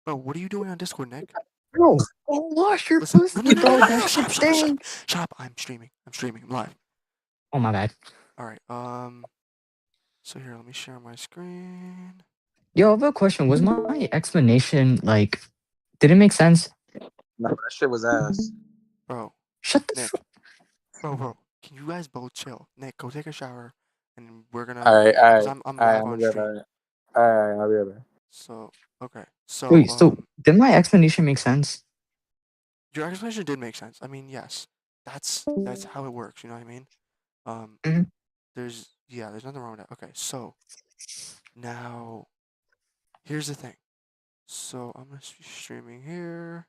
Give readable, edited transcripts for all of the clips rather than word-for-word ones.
Bro, what are you doing on Discord, Nick? Bro, go wash your Listen, pussy, bro. That shut shit up, shut up, shut up, stink. shut up. I'm streaming. I'm live. Oh my bad. All right. So here, let me share my screen. Yo, I have a question. Was my explanation like? Did it make sense? No, that shit was ass. Bro, Shut the Nick. Bro, can you guys both chill? Nick, go take a shower, and we're gonna. Alright, Cause alright. I'm Alright, live I'll on be right stream. back. Alright, I'll be right back. So okay. So Wait, so did my explanation make sense? your explanation did make sense. I mean, yes, that's how it works. You know what I mean? Mhm. There's nothing wrong with that. Okay, so now here's the thing. So I'm gonna be streaming here.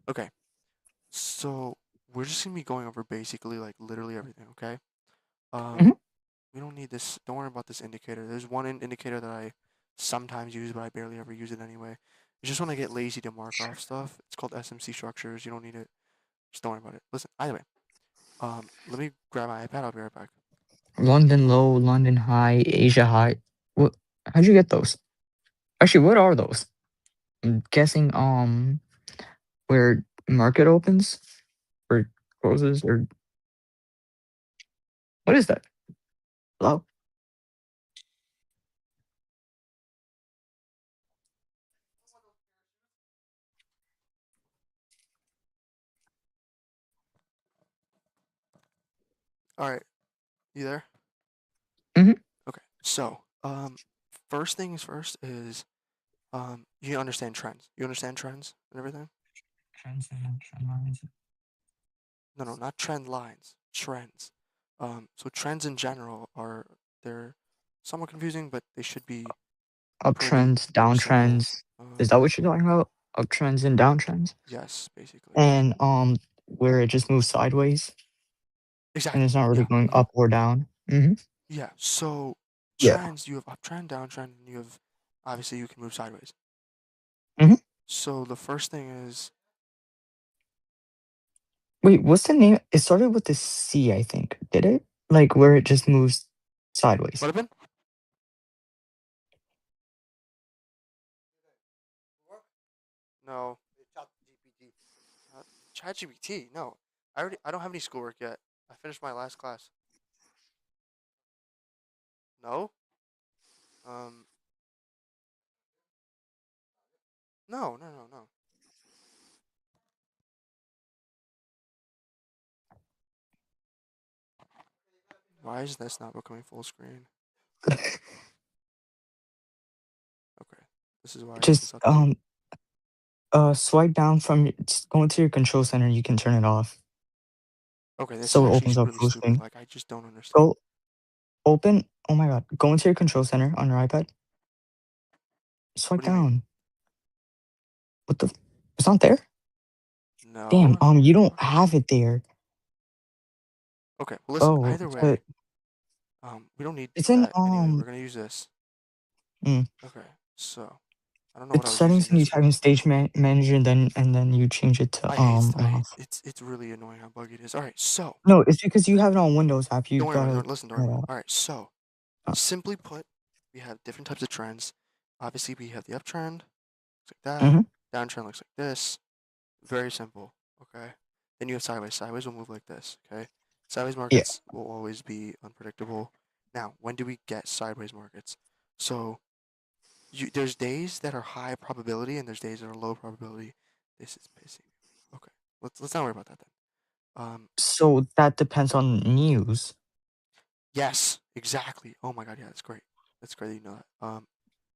Okay, so we're just gonna be going over basically like literally everything. Okay. Mhm. We don't need this. Don't worry about this indicator. There's one indicator that I sometimes use, but I barely ever use it anyway. You just want to get lazy to mark off stuff. It's called SMC structures. You don't need it. Just don't worry about it. Listen. Either way, let me grab my iPad. I'll be right back. London low, London high, Asia high. What? How'd you get those? Actually, what are those? I'm guessing where market opens or closes or what is that? Hello? All right. You there? Mhm. Okay. So, first things first is you understand trends. You understand trends and everything? Trends and trend lines. No, not trend lines. Trends. So trends in general they're somewhat confusing, but they should be pretty Uptrends, simple. downtrends. Is that what you're talking about? Uptrends and downtrends? Yes, basically. And where it just moves sideways and Exactly. it's not really Yeah. going up or down. Yeah. So Yeah. trends, you have uptrend, downtrend, and you have obviously you can move sideways. Mhm. So the first thing is Wait, what's the name? It started with the C, I think. Did it? Like where it just moves sideways. what happened? No. ChatGPT. No. I don't have any schoolwork yet. I finished my last class. No? Um no. Why is this not becoming full screen? Okay. This is why this Just update. swipe down from just go into your control center, you can turn it off. Okay, this is So it actually opens up really full stupid. screen. Like I just don't understand. Go open oh my god. Go into your control center on your iPad. Swipe What do you mean? down. What the it's not there? Damn, No. you don't have it there. Okay, well listen, Oh, either but way, we don't need it's in that anyway. We're gonna use this. mm, Okay, so I don't know what it's I was using settings and you this type in for. stage manager and then you change it to I hate off. it's really annoying how buggy it is. Alright, so No, it's because you have it on Windows app. You don't worry about it. gotta Listen, don't turn worry it about off. it. Alright, so Uh, simply put, we have different types of trends. Obviously we have the uptrend, looks like that. mhm. Downtrend looks like this. Very simple. Okay. Then you have sideways. Sideways will move like this. Okay. Sideways Yeah. markets will always be unpredictable. Now, when do we get sideways markets? So there's days that are high probability and there's days that are low probability. This is pissing me. Okay. Let's not worry about that then. So that depends on news. Yes, exactly. Oh my god, yeah, that's great. That's great that you know that.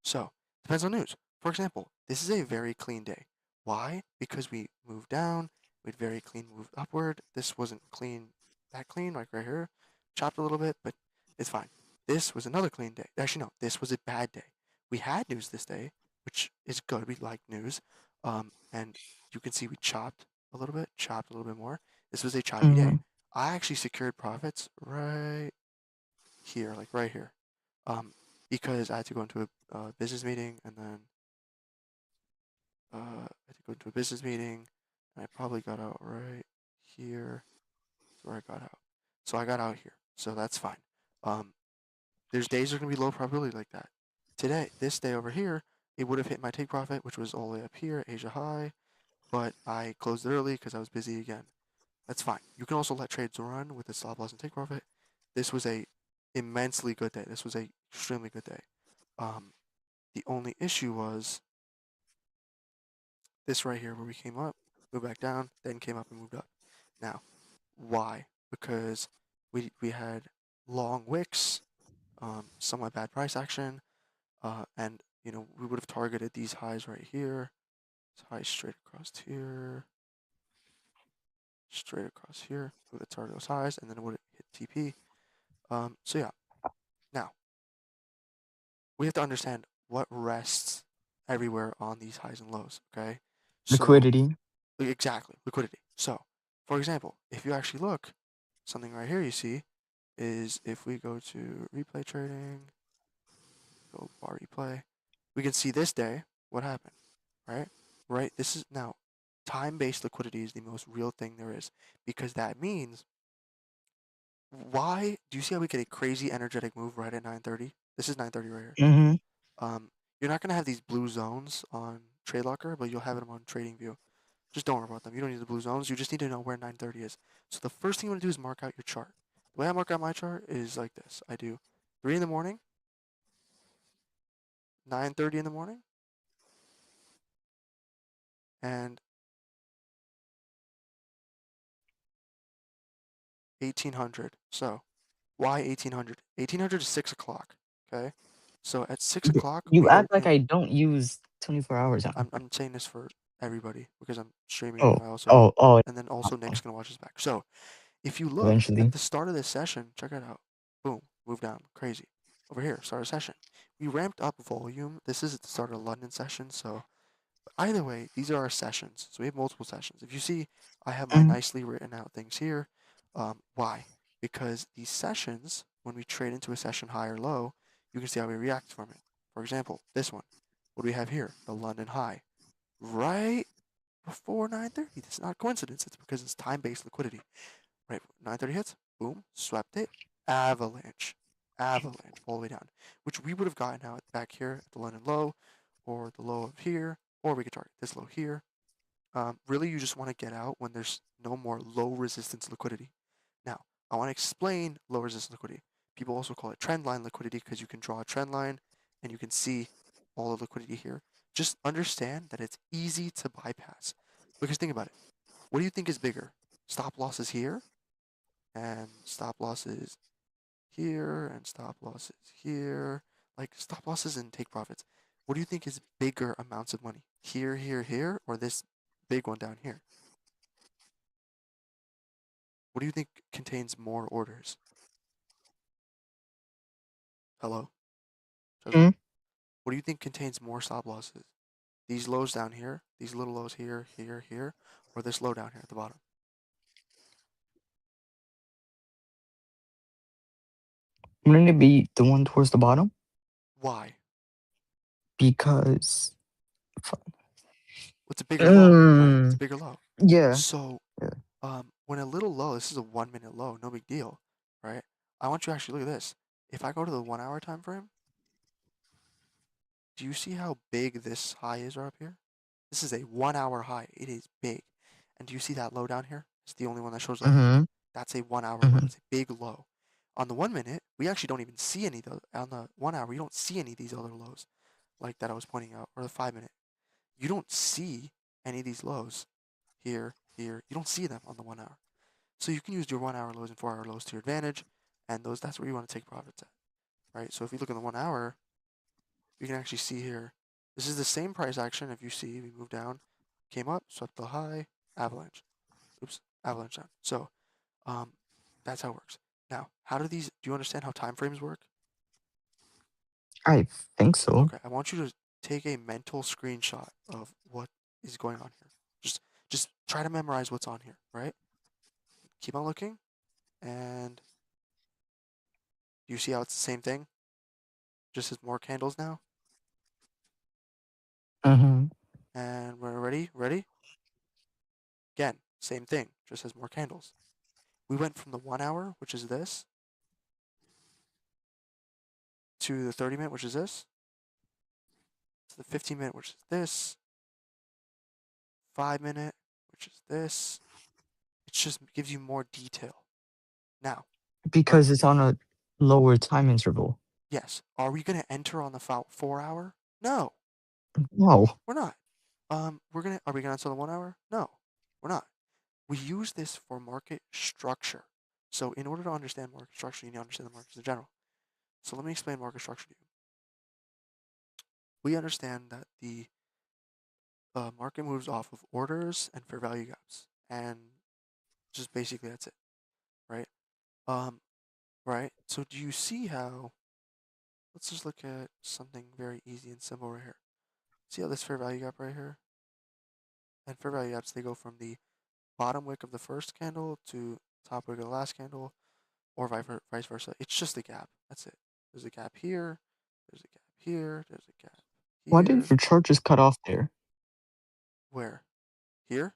So depends on news. For example, this is a very clean day. Why? Because we moved down, we had very clean move upward. This wasn't clean, that clean, like right here. Chopped a little bit, but it's fine. This was another clean day. Actually, no, this was a bad day. We had news this day, which is good. We like news. And you can see we chopped a little bit, chopped a little bit more. This was a choppy day. Mm, I actually secured profits right here, like right here, because I had to go into a business meeting and then I had to go into a business meeting and I probably got out right here. That's where I got out. So I got out here. So that's fine. Um, there's days that are gonna be low probability like that. this day over here, it would have hit my take profit, which was all the way up here, Asia high, but I closed it early because I was busy again. That's fine. You can also let trades run with a stop loss and take profit. This was a immensely good day. This was a extremely good day. The only issue was this right here where we came up, moved back down, then came up and moved up. Now, why? Because we had long wicks, somewhat bad price action, and we would have targeted these highs right here. This high straight across here, straight across here. We would have targeted those highs, and then it would have hit TP. So yeah. Now we have to understand what rests everywhere on these highs and lows. Okay. So Liquidity. exactly liquidity. So, for example, if you actually look, something right here you see is if we go to replay trading, go bar replay, we can see this day what happened, right? Right? This is now time-based liquidity is the most real thing there is because that means why do you see how we get a crazy energetic move right at 9:30? This is 9:30 right here. Mm-hmm. You're not gonna have these blue zones on Trade Locker, but you'll have them on TradingView. Just don't worry about them. You don't need the blue zones. You just need to know where 9:30 is. So the first thing you want to do is mark out your chart. The way I mark out my chart is like this. I do 3 in the morning, 9:30 in the morning, and 1800. So why 1800? 1800 is 6 o'clock. Okay. So at 6 o'clock You we are act like in. I don't use 24 hours on. I'm saying this for everybody because I'm streaming Oh, and I also oh, oh, and then also Nick's gonna watch this back. So if you look at eventually. the start of this session, check it out. Boom, move down, crazy. Over here, start of session. We ramped up volume. This is at the start of the London session, so either way, these are our sessions. So we have multiple sessions. If you see, I have my Mm-hmm. nicely written out things here. Why? Because these sessions, when we trade into a session high or low, you can see how we react from it. For example, this one. What do we have here? The London high. Right before 9:30. It's not coincidence. It's because it's time-based liquidity. Right, 9:30 hits. Boom, swept it. Avalanche. Avalanche all the way down, which we would have gotten out back here at the London low, or the low of here, or we could target this low here. Really, you just want to get out when there's no more low resistance liquidity. Now, I want to explain low resistance liquidity. People also call it trend line liquidity because you can draw a trend line and you can see all the liquidity here. Just understand that it's easy to bypass. Because think about it. What do you think is bigger? Stop losses here and stop losses here and stop losses here. Like stop losses and take profits. What do you think is bigger amounts of money? Here, here, here, or this big one down here? What do you think contains more orders? Hello? Chugga? Mm-hmm. What do you think contains more stop losses? These lows down here, these little lows here, here, here, or this low down here at the bottom? Wouldn't it be the one towards the bottom? Why? Because. It's a bigger low, right? It's a Mm, bigger low. yeah. So, Yeah. when a little low, this is a 1 minute low, no big deal, right? I want you to actually look at this. If I go to the 1 hour time frame, do you see how big this high is right up here? This is a 1 hour high. It is big. And do you see that low down here? It's the only one that shows up. Mm-hmm. That's a 1 hour low. Mm-hmm. It's a big low. On the 1 minute, we actually don't even see any of those. On the 1 hour, we don't see any of these other lows like that I was pointing out. Or the 5 minute. You don't see any of these lows here, here. You don't see them on the 1 hour. So you can use your 1 hour lows and 4 hour lows to your advantage. And that's where you want to take profits at. Right? So if you look in the 1 hour, you can actually see here, this is the same price action. If you see, we move down, came up, swept the high, avalanche. Oops, avalanche down. So um, that's how it works. Now, do you understand how time frames work? I think so. Okay, I want you to take a mental screenshot of what is going on here. Just try to memorize what's on here, right? Keep on looking, and you see how it's the same thing? Just as more candles now. Mm-hmm. And we're ready? Ready? Again, same thing, just has more candles. We went from the 1 hour, which is this, to the 30 minute, which is this. So the 15-minute, which is this, 5-minute, which is this. It just gives you more detail. Now, Because it's on a lower time interval. yes, are we gonna enter on the 4-hour? No, No. we're not. Are we gonna enter the 1-hour? No, we're not. We use this for market structure. So in order to understand market structure, you need to understand the markets in general. So let me explain market structure to you. We understand that the market moves off of orders and fair value gaps, and just basically that's it, right? Um, right. So do you see how? Let's just look at something very easy and simple right here. See how this fair value gap right here? And fair value gaps, they go from the bottom wick of the first candle to top wick of the last candle, or vice versa. It's just a gap. That's it. There's a gap here. There's a gap here. There's a gap Why did here. your chart just cut off there? Where? Here?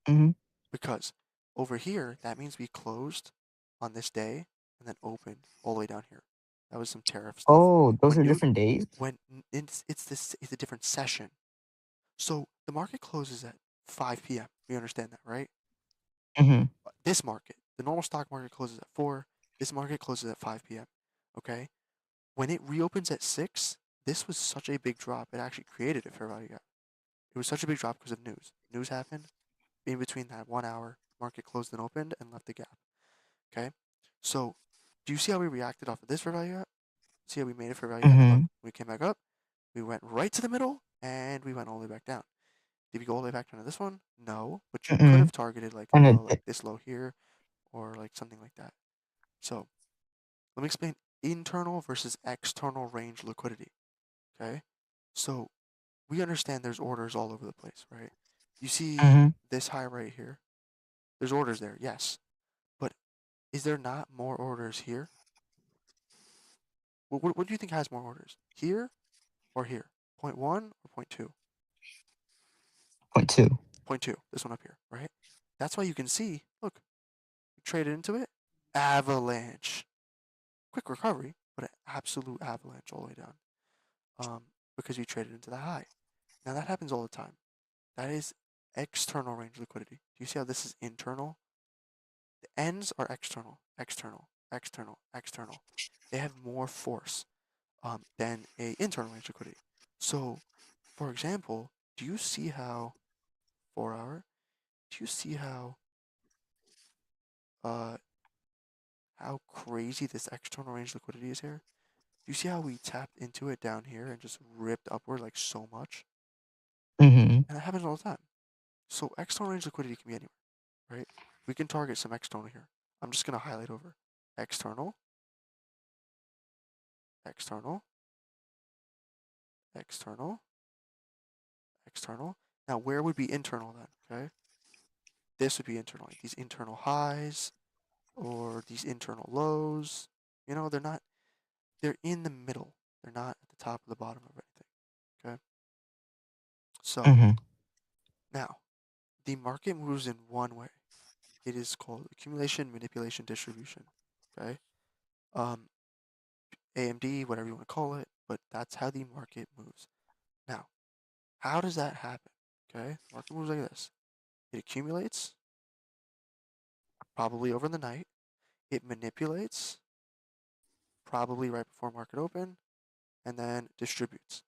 Mm-hmm. Because over here, that means we closed on this day and then opened all the way down here. That was some tariff stuff. Oh, those When are new different days? when it's a different session. So the market closes at 5 p.m. We understand that, right? Mm-hmm. This market, the normal stock market closes at 4. This market closes at 5 p.m. Okay? When it reopens at 6, this was such a big drop. It actually created a fair value gap. It was such a big drop because of news. News happened. In between that 1 hour, market closed and opened and left a gap. Okay? So, do you see how we reacted off of this fair value gap? See how we made a fair value gap? And look, Mm-hmm. we came back up, we went right to the middle, and we went all the way back down. Did we go all the way back down to this one? No, but you could Mm-hmm. have targeted like a And low, like it this low here, or like something like that. So, let me explain internal versus external range liquidity. Okay? So, we understand there's orders all over the place, right? You see mm-hmm. this high right here. There's orders there, yes. But is there not more orders here? What do you think has more orders? Here or here? Point one or point two? Point two. Point two. This one up here, right? That's why you can see, look, we traded into it. Avalanche. Quick recovery, but an absolute avalanche all the way down. Because you traded into the high. Now that happens all the time. That is external range liquidity. Do you see how this is internal? The ends are external, external, external, external. They have more force than a internal range liquidity. So, for example, do you see how 4-hour? Do you see uh how crazy this external range liquidity is here? Do you see how we tapped into it down here and just ripped upward like so much? Mm-hmm. And that happens all the time. So external range liquidity can be anywhere, right? We can target some external here. I'm just gonna highlight over external, external, external, external. Now where would be internal then? Okay, this would be internal, like these internal highs or these internal lows. You know, they're in the middle. They're not at the top or the bottom of anything. Okay. So Mm-hmm. now the market moves in one way. It is called accumulation, manipulation, distribution. Okay. Um, AMD, whatever you want to call it, but that's how the market moves. Now, how does that happen? Okay. Market moves like this. It accumulates, probably over the night. It manipulates, probably right before market open, and then distributes.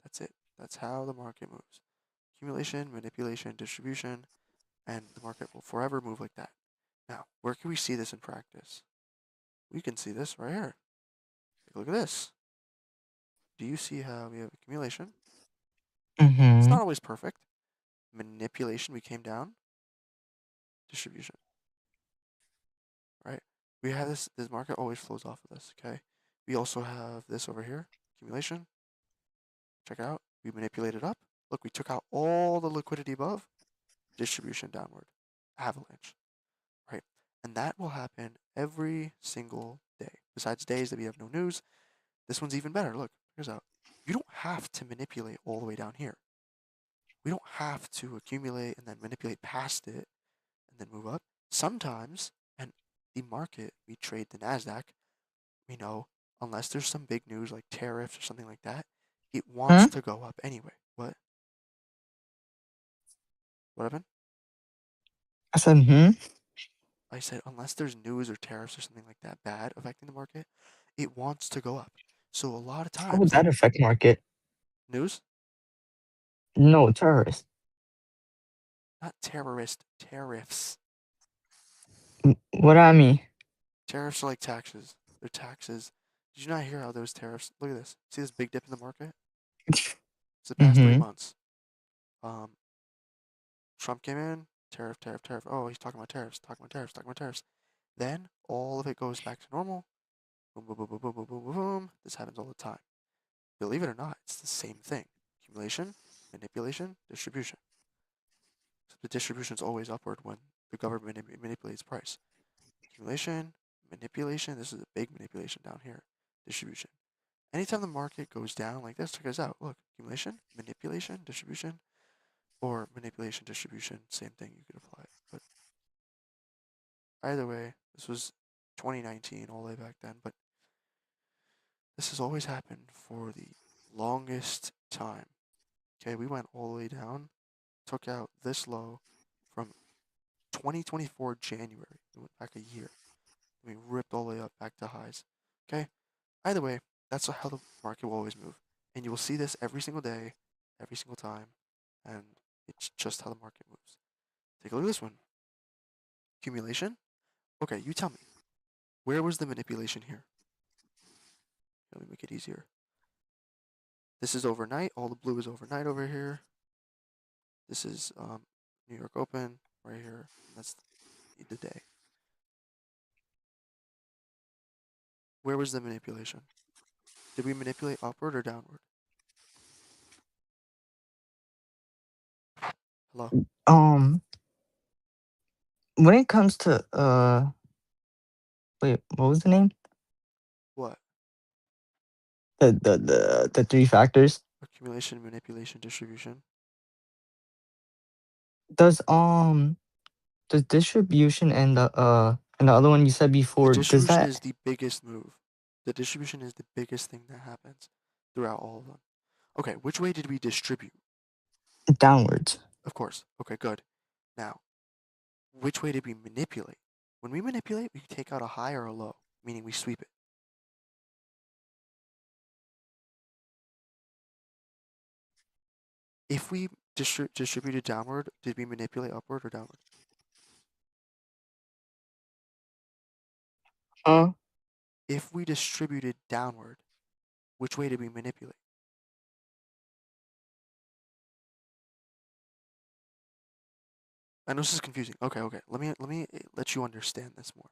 That's it. That's how the market moves. Accumulation, manipulation, distribution, and the market will forever move like that. Now, where can we see this in practice? We can see this right here. Take a look at this. Do you see how we have accumulation? It's Mm-hmm. not always perfect. Manipulation, we came down. Distribution, right? We have this market always flows off of this, okay? We also have this over here, accumulation. Check it out. We manipulated up. Look, we took out all the liquidity above. Distribution downward. Avalanche, right? And that will happen every single day. Besides days that we have no news, this one's even better. Look, here's out. You don't have to manipulate all the way down here. We don't have to accumulate and then manipulate past it and then move up. Sometimes, and the market, we trade the NASDAQ, we know unless there's some big news like tariffs or something like that, it Huh? wants to go up anyway. What? What happened? I said, hmm? I said unless there's news or tariffs or something like that bad affecting the market, it wants to go up. So a lot of How would times, that like affect market? news, No, terrorists. not terrorist, tariffs. What I mean? Tariffs are like taxes. They're taxes. Did you not hear how those tariffs? Look at this. See this big dip in the market? It's the past 3 months. Um, Trump came in, tariff, tariff, tariff. Oh, he's talking about tariffs, talking about tariffs, talking about tariffs. Then all of it goes back to normal. Boom, boom, boom, boom, boom, boom, boom, boom, boom. This happens all the time. Believe it or not, it's the same thing. Accumulation, manipulation, distribution. So the distribution is always upward when the government manipulates price. Accumulation, manipulation. This is a big manipulation down here. Distribution. Anytime the market goes down like this, check this out. Look, accumulation, manipulation, distribution, or manipulation, distribution. Same thing. You could apply it, but either way, this was 2019 all the way back then, but this has always happened for the longest time. Okay, we went all the way down, took out this low from 2024 January. We went back a year. We ripped all the way up back to highs. Okay, either way, that's how the market will always move. And you will see this every single day, every single time, and it's just how the market moves. Take a look at this one. Accumulation? Okay, you tell me. Where was the manipulation here? Let me make it easier. This is overnight. All the blue is overnight over here. This is New York Open right here. That's the day. Where was the manipulation? Did we manipulate upward or downward? Hello? Um, when it comes to wait, what was the name? What? The three factors. Accumulation, manipulation, distribution. Does does distribution and the other one you said The before, does distribution that is the biggest move. The distribution is the biggest thing that happens throughout all of them. Okay, which way did we distribute? downwards? Of course. Okay, good. Now, which way did we manipulate? When we manipulate, we take out a high or a low, meaning we sweep it. If we distributed downward, did we manipulate upward or downward? Huh? If we distributed downward, which way did we manipulate? I know this is confusing. Okay, okay. Let me let you understand this more.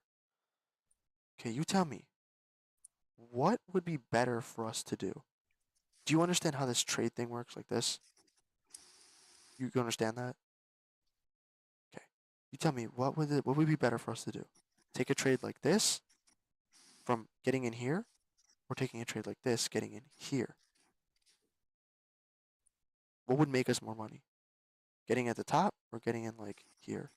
Okay, you tell me. What would be better for us to do? Do you understand how this trade thing works like this? You understand that? Okay. You tell me what would be better for us to do? Take a trade like this from getting in here or taking a trade like this getting in here? What would make us more money? Getting at the top or getting in like here?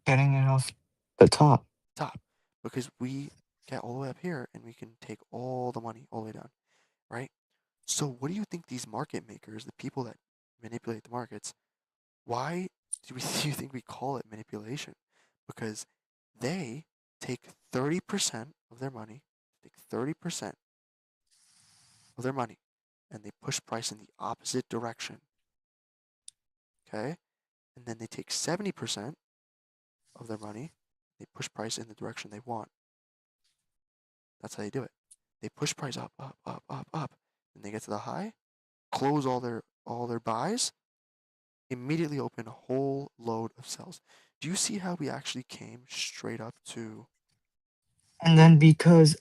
Getting it off the top. Top. Because we get all the way up here and we can take all the money all the way down, right? So what do you think these market makers, the people that manipulate the markets, why do you think we call it manipulation? Because they take 30% of their money, take 30% of their money, and they push price in the opposite direction. Okay? And then they take 70% of their money, they push price in the direction they want. That's how they do it. They push price up, up, up, up, up. Then they get to the high, close all their buys, immediately open a whole load of sells. Do you see how we actually came straight up to And then because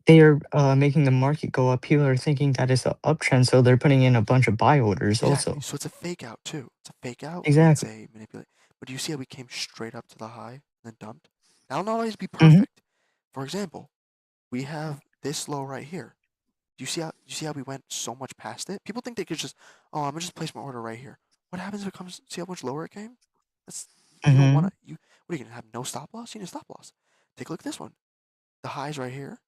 they are making the market go up, people are thinking that it's an uptrend, so they're putting in a bunch of buy orders exactly? also. So it's a fake out too. It's a fake out and it's Exactly. a manipulate. But do you see how we came straight up to the high and then dumped? That'll not always be Hmm. perfect. For example, we have this low right here. Do you see how we went so much past it? People think they could just, oh, I'm gonna just place my order right here. What happens if it comes? See how much lower it came? That's You don't want Mm-hmm. to. What are you gonna have? No stop loss? You need a stop loss. Take a look at this one. The high's right here.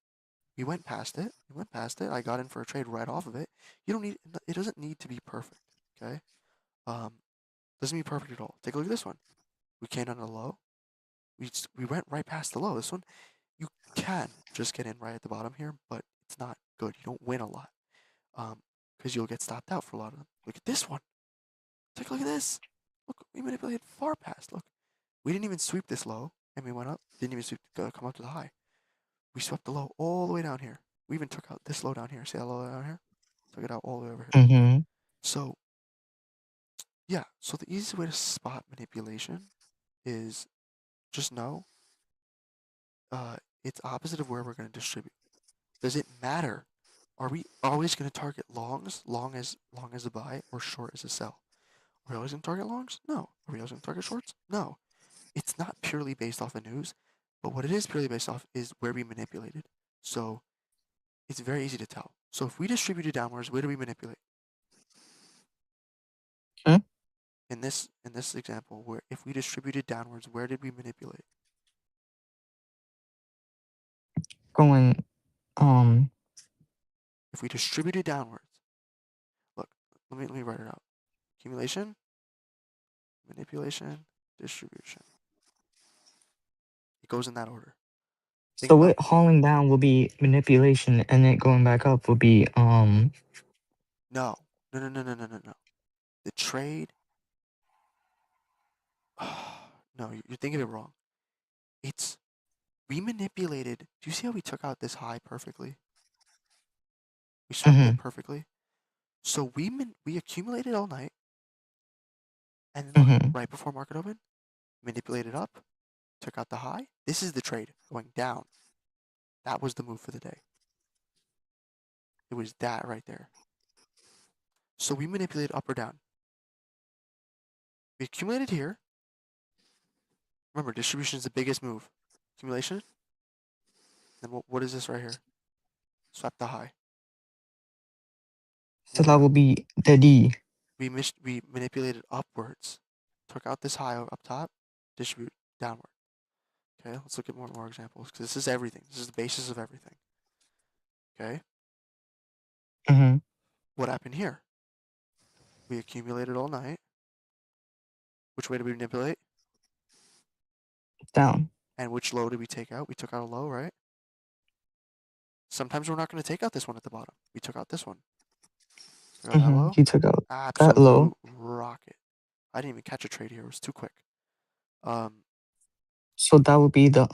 We went past it. We went past it. I got in for a trade right off of it. You don't need. It doesn't need to be perfect. Okay. Um, doesn't be perfect at all. Take a look at this one. We came down to the low. We went right past the low. This one, you can just get in right at the bottom here, but it's not good. You don't win a lot. Because you'll get stopped out for a lot of them. Look at this one. Take a look at this. Look, we manipulated far past. Look, we didn't even sweep this low, and we went up. Didn't even come up to the high. We swept the low all the way down here. We even took out this low down here. See that low down here? Took it out all the way over here. Mm-hmm. So yeah. So the easiest way to spot manipulation is just know it's opposite of where we're going to distribute. Does it matter? Are we always going to target longs, long as a buy, or short as a sell? Are we always going to target longs? No. Are we always going to target shorts? No. It's not purely based off of news, but what it is purely based off is where we manipulated. So it's very easy to tell. So if we distributed downwards, where do we manipulate? Hmm? In this example, where if we distributed downwards, where did we manipulate? Going If we distributed downwards, look, let me write it out. Accumulation, manipulation, distribution. It goes in that order. Think so about it hauling down will be manipulation and it going back up will be no. The trade. No, you're thinking it wrong. It's we manipulated. Do you see how we took out this high perfectly? We swept mm-hmm. it perfectly. So we accumulated all night, and then look, Mm-hmm. right before market open, manipulated up, took out the high. This is the trade going down. That was the move for the day. It was that right there. So we manipulated up or down. We accumulated here. Remember, distribution is the biggest move. Accumulation. Then what is this right here? Swept the high. So What that will happened? be the D. We manipulated upwards. Took out this high up top. Distribute downward. Okay, let's look at more examples because this is everything. This is the basis of everything. Okay, Mm-hmm. what happened here? We accumulated all night. Which way did we manipulate? Down. And which low did we take out? We took out a low, right? Sometimes we're not going to take out this one at the bottom. We took out this one. Took out that Mm-hmm. low. He took out that low. Absolute rocket. I didn't even catch a trade here. It was too quick. Um, So that would be the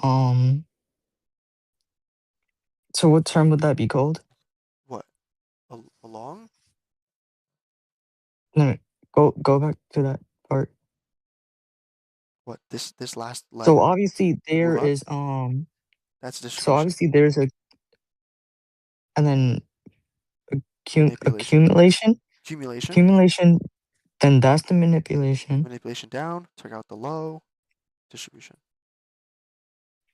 so what term would that be called? what? A long? No, go back to that part. What? This last leg So of obviously the there move up? is That's so distribution. obviously there's a and then Manipulation. accumulation Accumulation. accumulation then that's the manipulation. Manipulation down. Took out the low. Distribution.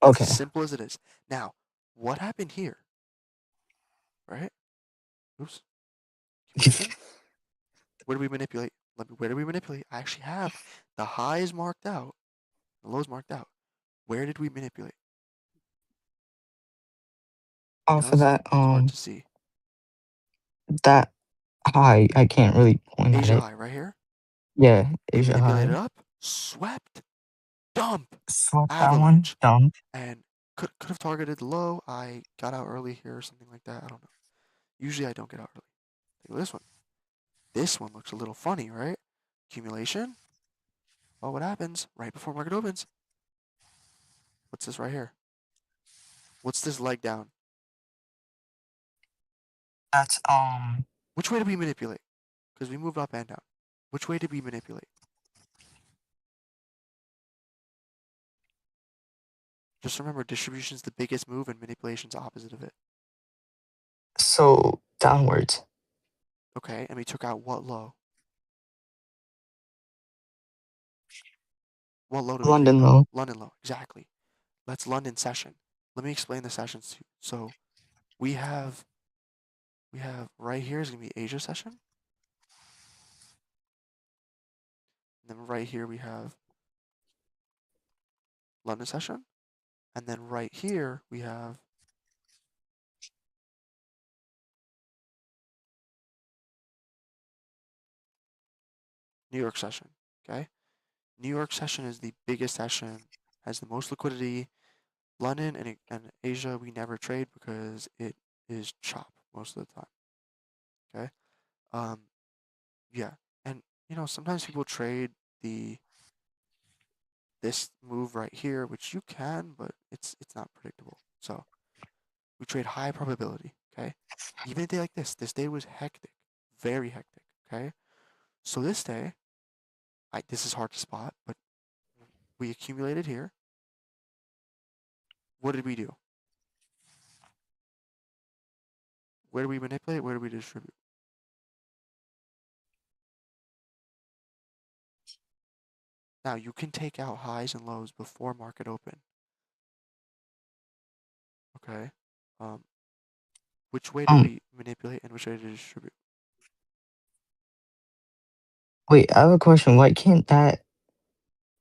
That's as Okay. simple as it is. Now, what happened here? Right? Oops. Accumulation. Where do we manipulate? Where do we manipulate? I actually have the highs marked out, the lows marked out. Where did we manipulate? I know Off of that it's hard to see. that high, I can't really point at Asia it. high right here. Yeah, We Asia manipulated high. up, swept, dump, Swap that one. avalanche, Dump. and could have targeted the low. I got out early here or something like that. I don't know. Usually I don't get out early. Take a look at this one. This one looks a little funny, right? Accumulation. Well, what happens right before market opens? What's this right here? What's this leg down? That's Which way did we manipulate? Because we moved up and down. Which way did we manipulate? Just remember, distribution is the biggest move and manipulation's opposite of it. so downwards. Okay, and we took out what low? What low did we take London out? low. London low, exactly. Let's London session. Let me explain the sessions to you. So we have right here is gonna be Asia session. And then right here we have London session. And then right here, we have New York session, okay? New York session is the biggest session, has the most liquidity. London and Asia, we never trade because it is chop most of the time, okay? Um, yeah, and sometimes people trade this move right here, which you can, but it's not predictable. So we trade high probability, okay? Even a day like this day was hectic, very hectic, okay? So this day, this is hard to spot, but we accumulated here. What did we do? Where do we manipulate? Where do we distribute? Now you can take out highs and lows before market open. Okay. Um, which way did Um, we manipulate and which way did we distribute? wait, I have a question. Why can't that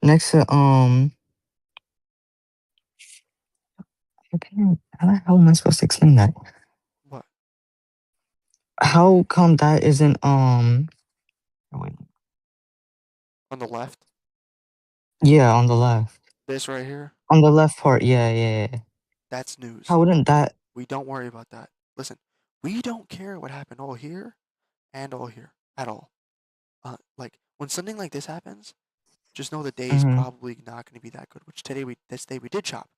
next to how the hell am I supposed to explain that? What? How come that isn't wait, On the left? yeah, on the left. This right here? On the left part, yeah. That's news. How wouldn't that We don't worry about that. Listen, we don't care what happened all here and all here at all. Like when something like this happens, just know the day is mm-hmm. probably not going to be that good. Which this day we did chop,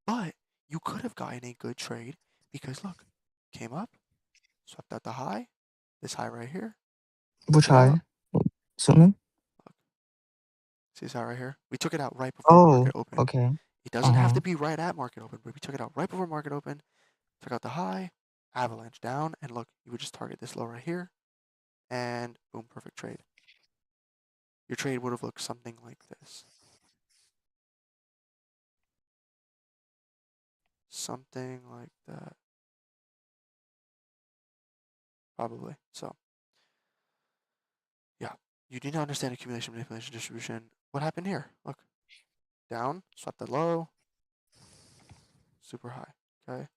but you could have gotten a good trade because look, came up, swept out the high, this high right here, took Which it out. high? Zoom. Look, see this high right here? We took it out right before Oh, market open. okay. It doesn't have Uh-huh. to be right at market open, but we took it out right before market open, took out the high, avalanche down, and look, you would just target this low right here, and boom, perfect trade. Your trade would have looked something like this. Something like that. Probably. So, yeah. You need to understand accumulation, manipulation, distribution. What happened here? Look. Down, swept the low, super high. Okay.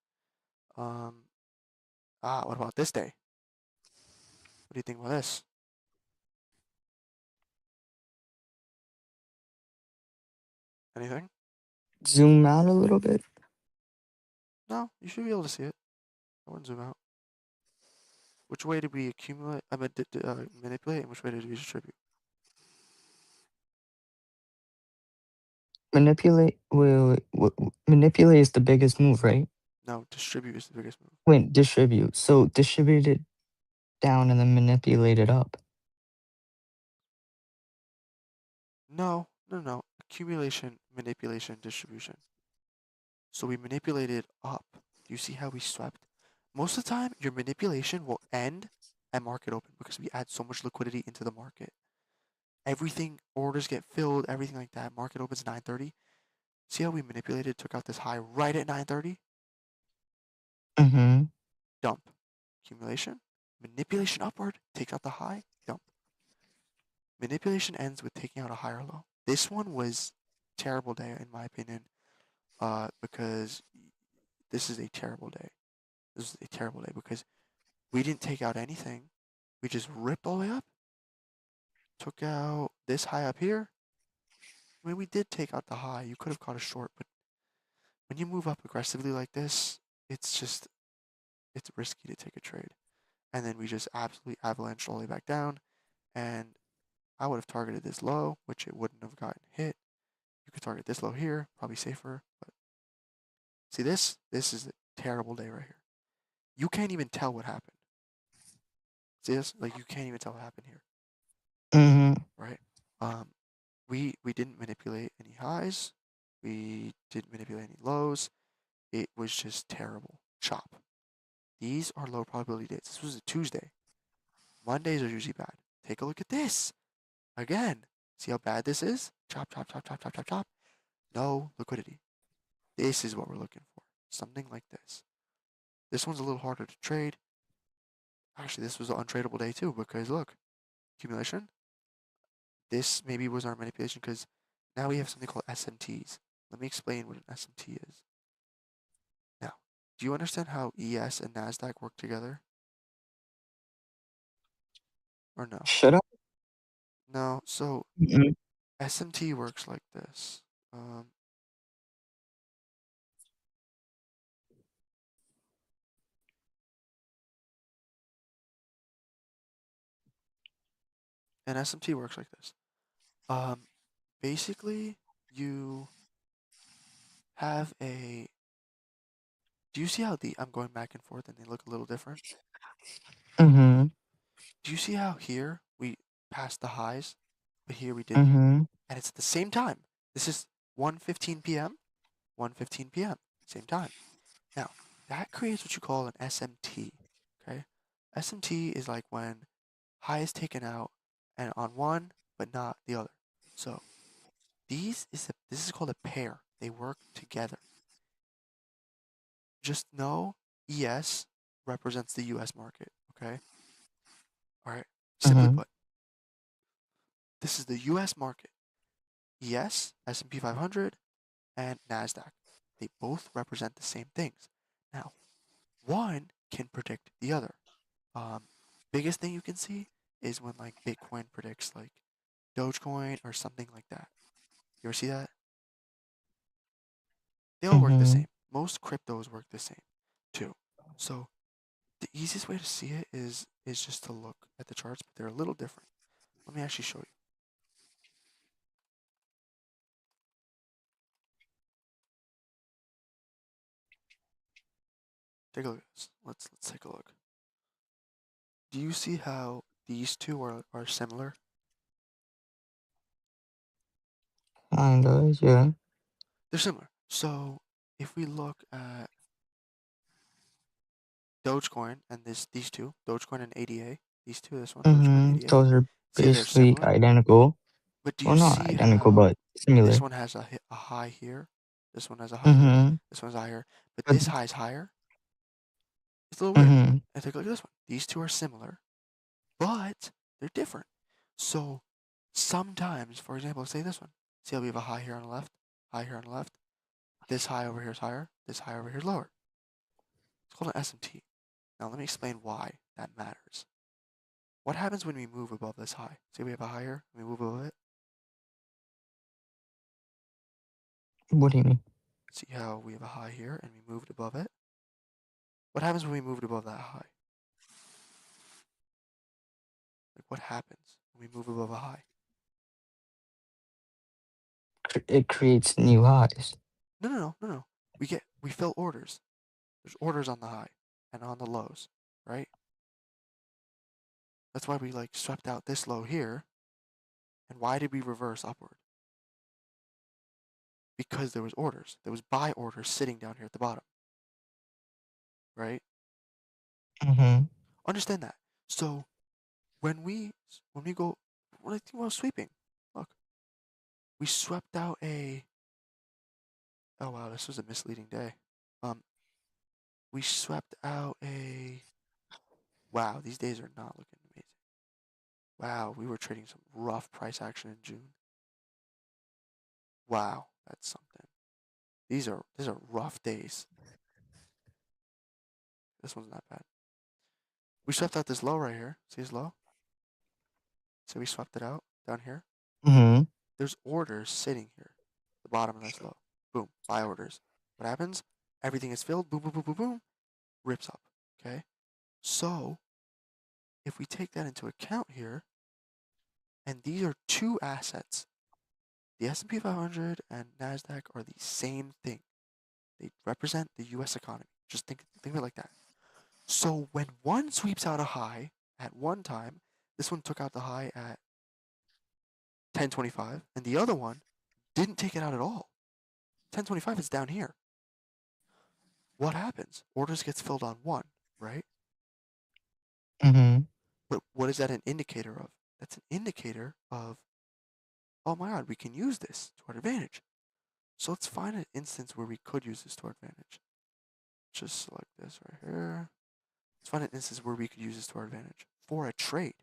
Um, what about this day? What do you think about this? Anything? Zoom out a little bit. No, you should be able to see it. I wouldn't zoom out. Which way did we accumulate? I mean, manipulate, and which way did we distribute? Manipulate. Manipulate is the biggest move, right? No, distribute is the biggest move. Wait, distribute. So distribute it down and then manipulate it up. No. Accumulation, manipulation, distribution. So we manipulated up. Do you see how we swept? Most of the time, your manipulation will end at market open because we add so much liquidity into the market. Everything, orders get filled, everything like that. Market opens 9:30. See how we manipulated, took out this high right at 9:30? Mm-hmm. Dump. Accumulation. Manipulation upward, takes out the high, dump. Manipulation ends with taking out a higher low. This one was terrible day in my opinion, because this is a terrible day. This is a terrible day because we didn't take out anything. We just ripped all the way up, took out this high up here. I mean, we did take out the high. You could have caught a short, but when you move up aggressively like this, it's risky to take a trade. And then we just absolutely avalanched all the way back down. And I would have targeted this low, which it wouldn't have gotten hit. You could target this low here, probably safer. But see this? This is a terrible day right here. You can't even tell what happened. See this? Like you can't even tell what happened here, Mm-hmm. right? Um, we didn't manipulate any highs. We didn't manipulate any lows. It was just terrible. Chop. These are low probability days. This was a Tuesday. Mondays are usually bad. Take a look at this. Again. See how bad this is? Chop, chop, chop, chop, chop, chop, chop. No liquidity. This is what we're looking for. Something like this. This one's a little harder to trade. Actually, this was an untradeable day too because look, accumulation. This maybe was our manipulation because now we have something called SMTs. let me explain what an SMT is. Now, do you understand how ES and NASDAQ work together? Or no? Should I? No, so Mm-mm. SMT works like this. An SMT works like this. Basically, you have a. Do you see how I'm going back and forth and they look a little different? Mm-hmm. Do you see how here we passed the highs, but here we didn't? Mm-hmm. And it's at the same time. This is 1:15 p.m., 1:15 p.m., same time. Now, that creates what you call an SMT. Okay? SMT is like when high is taken out and on one, but not the other. So this is called a pair. They work together. Just know ES represents the US market. Okay? All right. Simply Mm-hmm. put, this is the US market. ES, S&P 500, and NASDAQ. They both represent the same things. Now, one can predict the other. Um, Biggest thing you can see is when like Bitcoin predicts like Dogecoin or something like that. You ever see that? They all work the Mm-hmm. same. Most cryptos work the same too. So the easiest way to see it is just to look at the charts, but they're a little different. Let me actually show you. Take a look at this. Let's take a look. Do you see how these two are similar? Kinda, yeah. They're similar. So if we look at Dogecoin and these two, Dogecoin and ADA, these two, this one, Dogecoin Mm-hmm. ADA, Those are see how they're basically similar? identical. But do Well, you not see identical, how but this similar. one has a high here, this one has a high here, Mm-hmm. this one's higher, but But this high is higher? It's a little weird. mm-hmm. And take a look at this one. These two are similar, but they're different. So sometimes, for example, say this one. See how we have a high here on the left, high here on the left. This high over here is higher, this high over here is lower. It's called an SMT. Now let me explain why that matters. What happens when we move above this high? See we have a high here, we move above it. What do you mean? See how we have a high here and we moved above it? What happens when we moved above that high? Like what happens when we move above a high? It creates new highs. No. We fill orders. There's orders on the high and on the lows, right? That's why we like swept out this low here. And why did we reverse upward? Because there was orders. There was buy orders sitting down here at the bottom, right? Mm-hmm. Understand that. So when we go when I think about sweeping, look, we swept out a oh wow, this was a misleading day. Um we swept out a wow, these days are not looking amazing. Wow, we were trading some rough price action in June. Wow, that's something. These are rough days. This one's not bad. We swept out this low right here. See this low? So we swept it out down here. Mm-hmm. There's orders sitting here. The bottom of this low. Boom. Buy orders. What happens? Everything is filled. Boom, boom, boom, boom, boom. Rips up. Okay? So if we take that into account here, and these are two assets, the S&P 500 and NASDAQ are the same thing. They represent the US economy. Just think of it like that. So when one sweeps out a high at one time, this one took out the high at 1025, and the other one didn't take it out at all. 1025 is down here. What happens? Orders gets filled on one, right? Mm-hmm. But what is that an indicator of? That's an indicator of, oh my god, we can use this to our advantage. So let's find an instance where we could use this to our advantage. Just select this right here. Let's find an instance where we could use this to our advantage for a trade.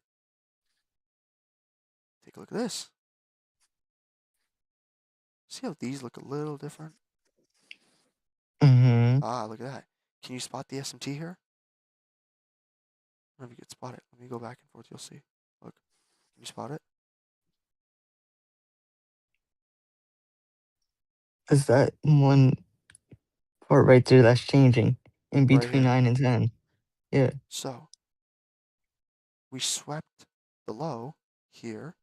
Take a look at this. See how these look a little different? Mm-hmm. Ah, look at that. Can you spot the SMT here? I don't know if you can spot it. Let me go back and forth. You'll see. Look. Can you spot it? Is that one part right there that's changing in Right between here. 9 and 10? Yeah. So we swept the low here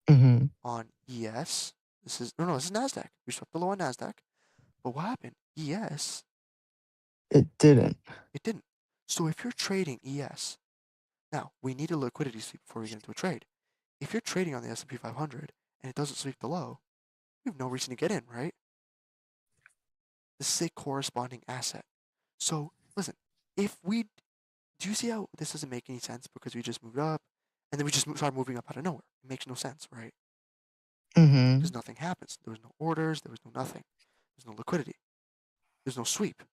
Mm-hmm. on ES. This is this is NASDAQ. We swept the low on NASDAQ. But what happened? ES, It didn't. it didn't. So if you're trading ES, now we need a liquidity sweep before we get into a trade. If you're trading on the S&P 500 and it doesn't sweep the low, you have no reason to get in, right? This is a corresponding asset. So listen, if we do you see how this doesn't make any sense because we just moved up and then we just started moving up out of nowhere? It makes no sense, right? Mm-hmm. Because nothing happens. There was no orders. There was no nothing. There's no liquidity. There's no sweep.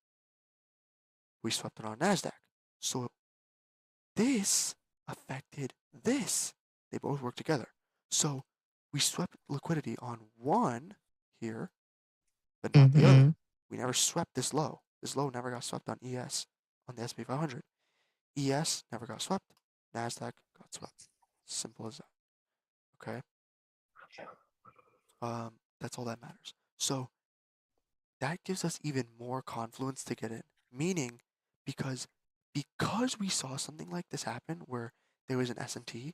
We swept it on NASDAQ. So this affected this. They both work together. So we swept liquidity on one here, but not the Mm-hmm. other. We never swept this low. This low never got swept on ES, on the S&P 500. ES never got swept. NASDAQ got swept. Simple as that. Okay? That's all that matters. So that gives us even more confluence to get in. Meaning, because we saw something like this happen where there was an SMT,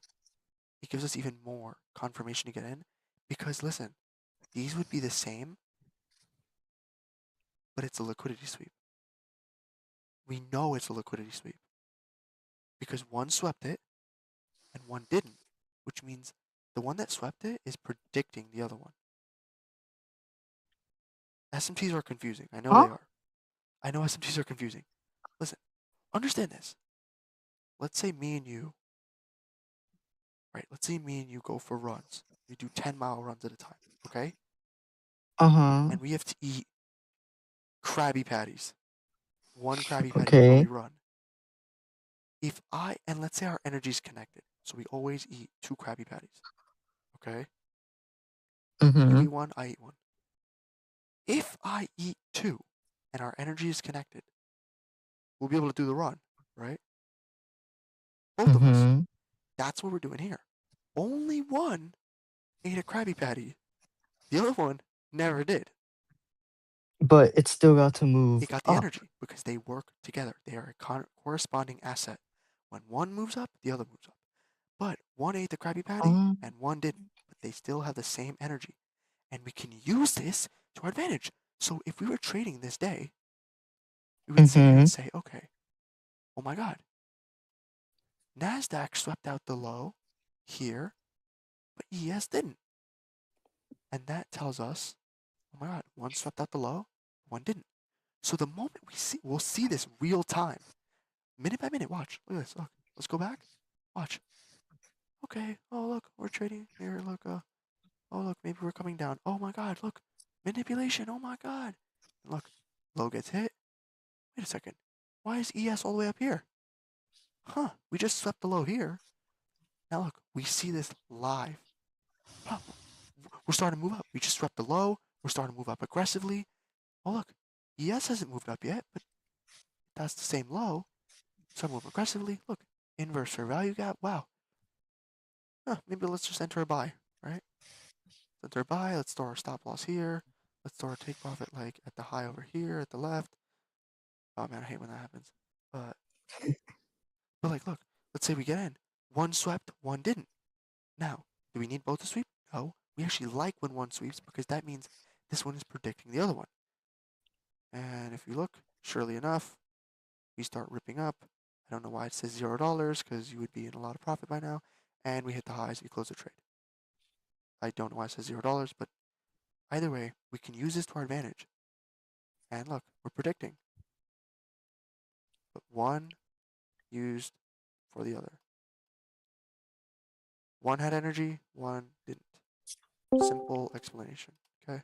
it gives us even more confirmation to get in. Because listen, these would be the same, but it's a liquidity sweep. We know it's a liquidity sweep because one swept it and one didn't, which means the one that swept it is predicting the other one. SMTs are confusing. I know Huh? they are. I know SMTs are confusing. Listen, understand this. Let's say me and you, right? Let's say me and you go for runs. We do 10-mile runs at a time, okay? Uh-huh. And we have to eat Krabby Patties. One Krabby Patty before we Okay. run. And let's say our energy's connected, so we always eat 2 Krabby Patties, okay? You Mm-hmm. eat one, I eat one. If I eat 2 and our energy is connected, we'll be able to do the run, right? Both of us. Mm-hmm. That's what we're doing here. Only one ate a Krabby Patty. The other one never did. But it still got to It move got the up. energy because they work together. They are a corresponding asset. When one moves up, the other moves up. But one ate the Krabby Patty Um. and one didn't. But they still have the same energy. And we can use this to our advantage. So if we were trading this day, we would sit here Mm-hmm. and say, okay, oh my God, NASDAQ swept out the low here, but ES didn't. And that tells us, oh my God, one swept out the low, one didn't. So the moment we'll see this real time, minute by minute. Watch, look at this. Look, let's go back. Watch. Okay. Oh look, we're trading here. Look. Oh look, maybe we're coming down. Oh my God, look, manipulation. Oh my God. And look, low gets hit. Wait a second. Why is ES all the way up here? Huh? We just swept the low here. Now look, we see this live. We're starting to move up. We just swept the low. We're starting to move up aggressively. Oh look, ES hasn't moved up yet, but that's the same low. So move aggressively. Look, inverse fair value gap. Wow. Huh, maybe let's just enter a buy, right? Enter a buy. Let's store our stop loss here. Let's store our take profit like at the high over here at the left. Oh man, I hate when that happens. But like, look, let's say we get in. One swept, one didn't. Now, do we need both to sweep? No. We actually like when one sweeps because that means this one is predicting the other one. And if you look, surely enough, we start ripping up. I don't know why it says $0 because you would be in a lot of profit by now. And we hit the highs, we close the trade. I don't know why it says $0, but either way, we can use this to our advantage. And look, we're predicting. But one used for the other. One had energy, one didn't. Simple explanation. Okay?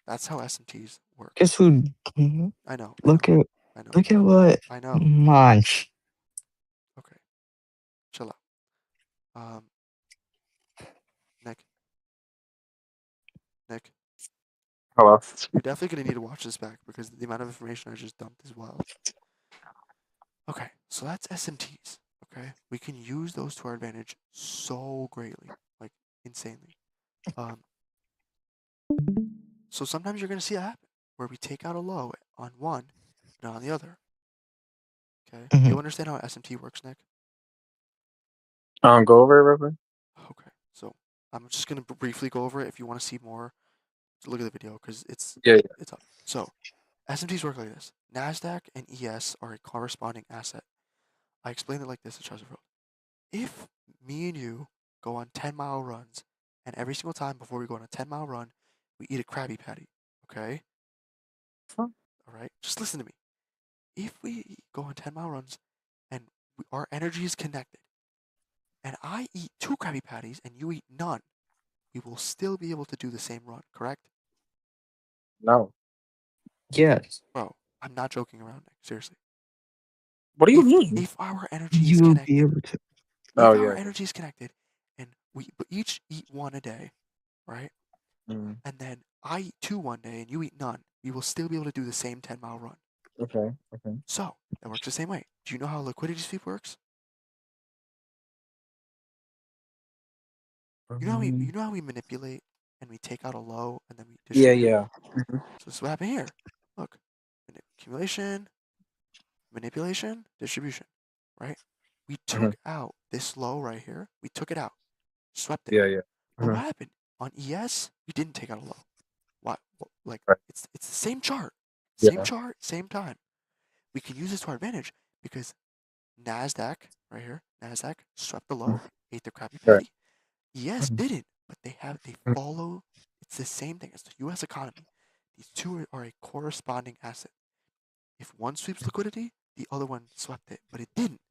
That's how SMTs work. Guess who? Mhm. I know, I know, Look at I know, look at what I know. Munch. Okay, chill out. Nick, Hello. You're definitely gonna need to watch this back because the amount of information I just dumped is wild. Okay, so that's SMTs. Okay, we can use those to our advantage so greatly, like insanely. Um, so sometimes you're gonna see that happen where we take out a low on one, but not on the other. Okay, Mhm. you understand how SMT works, Nick? Go over it real quick. Okay, so I'm just gonna briefly go over it. If you want to see more, look at the video because Yeah. it's up. So SMTs work like this: Nasdaq and ES are a corresponding asset. I explained it like this to Chesterfield. If me and you go on 10-mile runs, and every single time before we go on a 10-mile run, we eat a Krabby Patty, okay? Huh? All right, just listen to me. If we go on 10-mile runs and our energy is connected, and I eat 2 Krabby Patties and you eat none, we will still be able to do the same run, correct? No. Yes. Bro, I'm not joking around, Nick. Seriously. What do you If mean? if our energy is You will be connected, able to. Oh if our yeah. energy is connected, and we each eat one a day, right? Mm, And then I eat 2 one day and you eat none, we will still be able to do the same 10-mile run. okay. Okay. So that works the same way. Do you know how liquidity sweep works? You know how we manipulate and we take out a low and then we Yeah. distribute it? Yeah. Mhm. So this is what happened here. Look, accumulation, manipulation, distribution, right? We Mhm. took out this low right here. We took it out, swept it. Yeah. Yeah. But what Mhm. happened? On ES, we didn't take out a low. What? Like, Right. it's the same Yeah. chart, same time. We can use this to our advantage because Nasdaq right here, Nasdaq swept the Mhm. low, ate the Krabby Right. Patty. ES Mhm. didn't, but they Mhm. follow. It's the same thing as the U.S. economy. These two are a corresponding asset. If one sweeps liquidity, the other one swept it, but it didn't.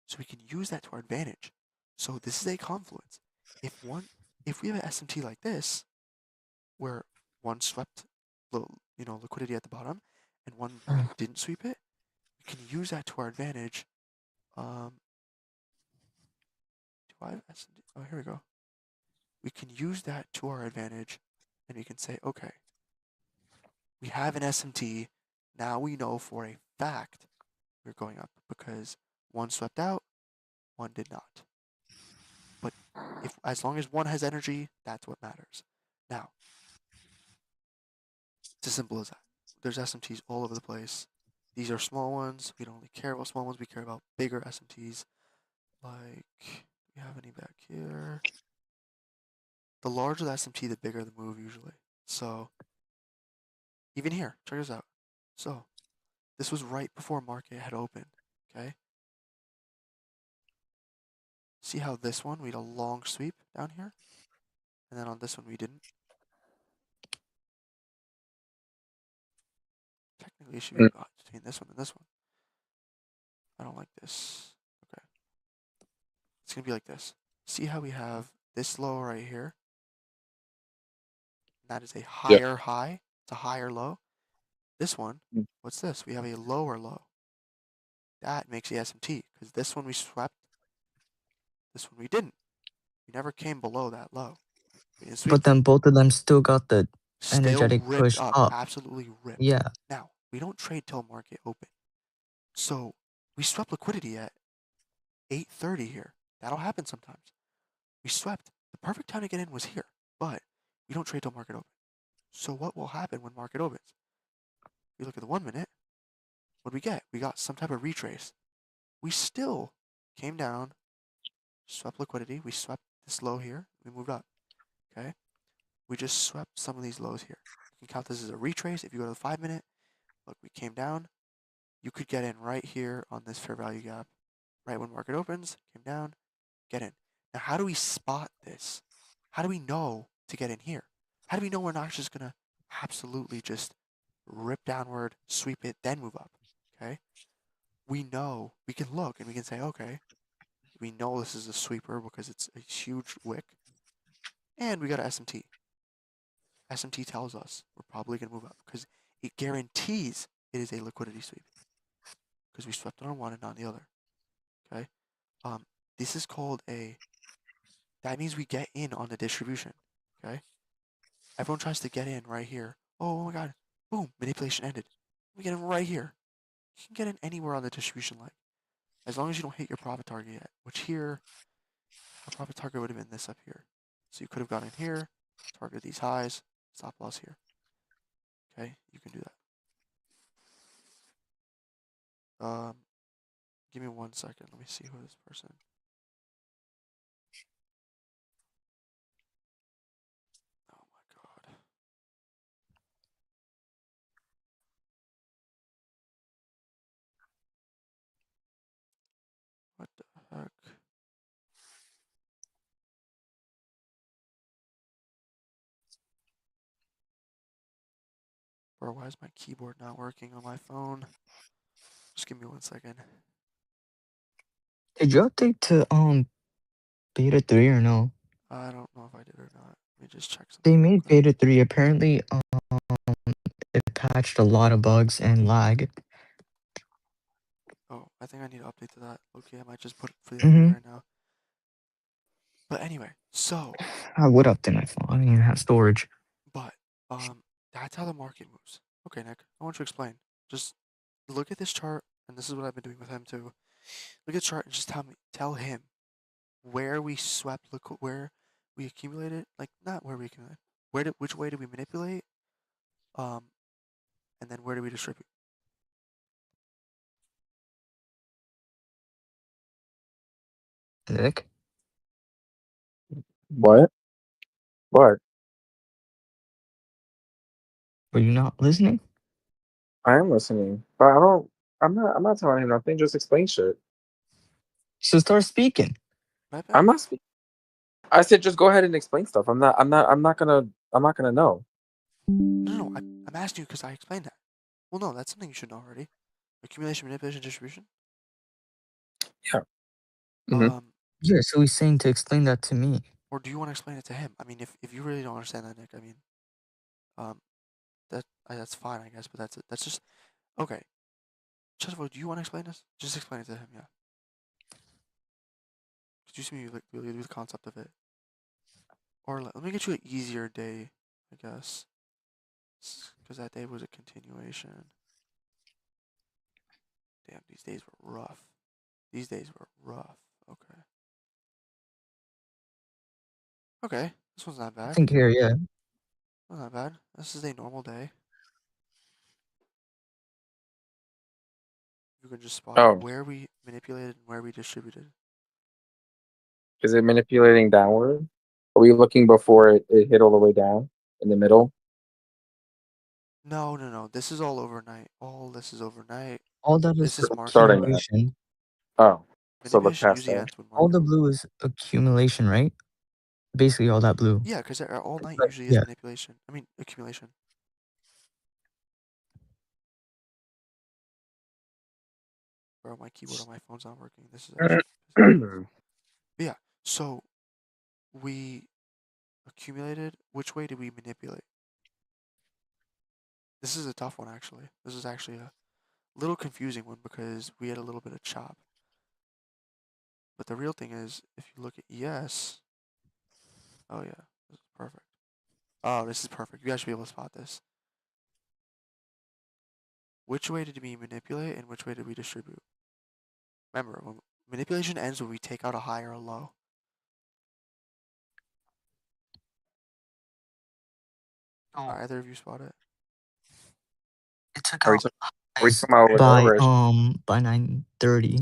So we can use that to our advantage. So this is a confluence. If one, if we have an SMT like this, where one swept, liquidity at the bottom, and one didn't sweep it, we can use that to our advantage. Do I have SMT? Oh, here we go. We can use that to our advantage, and we can say, okay, we have an SMT. Now we know for a fact we're going up because one swept out, one did not. But if as long as one has energy, that's what matters. Now, it's as simple as that. There's SMTs all over the place. These are small ones. We don't really care about small ones. We care about bigger SMTs. Like, do we have any back here? The larger the SMT, the bigger the move usually. So, even here, check this out. So, this was right before market had opened. Okay. See how this one we had a long sweep down here, and then on this one we didn't. Technically, it should be Mm, between this one and this one. I don't like this. Okay, it's gonna be like this. See how we have this low right here? That is a yeah. higher high. It's a higher low. This one, Mm, what's this? We have a lower low. That makes the SMT because this one we swept. This one we didn't. We never came below that low. We didn't sweep But it. then both of them still got the Still energetic ripped push up. up. Absolutely ripped. Yeah. Now we don't trade till market open. So we swept liquidity at 8:30 here. That'll happen sometimes. We swept. The perfect time to get in was here, but we don't trade till market open. So what will happen when market opens? You look at the 1 minute. What do we get? We got some type of retrace. We still came down, swept liquidity. We swept this low here. We moved up. Okay. We just swept some of these lows here. You can count this as a retrace. If you go to the 5 minute, look, we came down. You could get in right here on this fair value gap, right when market opens. Came down, get in. Now, how do we spot this? How do we know to get in here? How do we know we're not just gonna absolutely just rip downward, sweep it, then move up? Okay. We know we can look and we can say, okay, we know this is a sweeper because it's a huge wick, and we got a SMT. SMT tells us we're probably gonna move up because it guarantees it is a liquidity sweep because we swept it on one and not on the other. Okay. Um, this is called a. That means we get in on the distribution. Okay. Everyone tries to get in right here Oh my god. Boom. Manipulation ended. We get him right here. You can get in anywhere on the distribution leg. As long as you don't hit your profit target yet. Which here, our profit target would have been this up here. So you could have gotten here, target these highs, stop loss here. Okay, you can do that. Give me 1 second. Let me see who this person. Oh my god. What the heck? Bro, why is my keyboard not working on my phone? Just give me 1 second. Did you update to beta 3 or no? I don't know if I did or not. Let me just check They something real made quick. beta 3. Apparently, it patched a lot of bugs and lag. Oh, I think I need to update to that. Okay, I might just put it for the update Mm-hmm. right now. But anyway, so, I would update my phone. I don't even have storage. but, that's how the market moves. Okay, Nick, I want you to explain. Just look at this chart, and this is what I've been doing with him too. Look at the chart and just tell him where we swept liquid, where we accumulated, like not where we accumulated, which way did we manipulate, um, and then where do we distribute? Nick, What? What? were you not listening? I am listening, but I don't. I'm not telling him nothing. Just explain shit. So start speaking. My bad. I'm not speaking. I said just go ahead and explain stuff. I'm not gonna know. No, I'm asking you because I explained that. Well, no, that's something you should know already. Accumulation, manipulation, distribution. Yeah. Mm-hmm. Um, Yeah, so he's saying to explain that to me. or do you want to explain it to him? I mean, if you really don't understand that, Nick, I mean, um, that's fine, I guess. But that's just okay. Chesvo, do you want to explain this? Just explain it to him, yeah. Could you see me like really do the concept of it? Or let me get you an easier day, I guess, because that day was a continuation. Damn, these days were rough. These days were rough. Okay. Okay, this one's not I bad. think here, yeah. Not bad. This is a normal day. You can just spot Oh, where we manipulated and where we distributed. is it manipulating downward? Are we looking before it hit all the way down in the middle? No, no, no. This is all overnight. All this is overnight. All that This is is market Starting open. that. accumulation. Oh, so look Manipulation past usually that. ends when All market the open. blue is accumulation, right? Basically, all that blue. Yeah, because all night Right. usually is Yeah. manipulation. I mean, accumulation. Bro, my keyboard on my phone's not working. This is actually pissing me off. But yeah, so we accumulated. Which way did we manipulate? This is a tough one, actually. This is actually a little confusing one because we had a little bit of chop. But the real thing is, if you look at ES, oh yeah, this is perfect. Oh, this is perfect. You guys should be able to spot this. Which way did we manipulate and which way did we distribute? Remember, when manipulation ends when we take out a high or a low. Oh, Either of you spot it? it took Are we out talking, are we highs talking about by whatever? 9:30.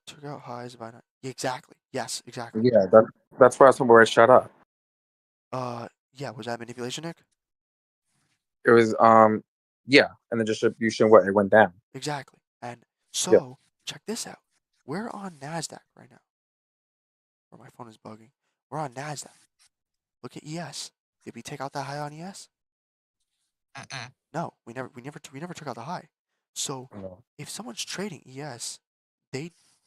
Took out highs by 9. Yeah, exactly. Yes, exactly. Yeah, that's why I said where it shut up. Yeah, was that manipulation, Nick? It was yeah, and the distribution what it went down. Exactly. And Yeah. so, check this out. We're on NASDAQ right now. Or my phone is bugging. We're on NASDAQ. Look at ES. Did we take out that high on ES? No, we never took out the high. So, No. if someone's trading ES,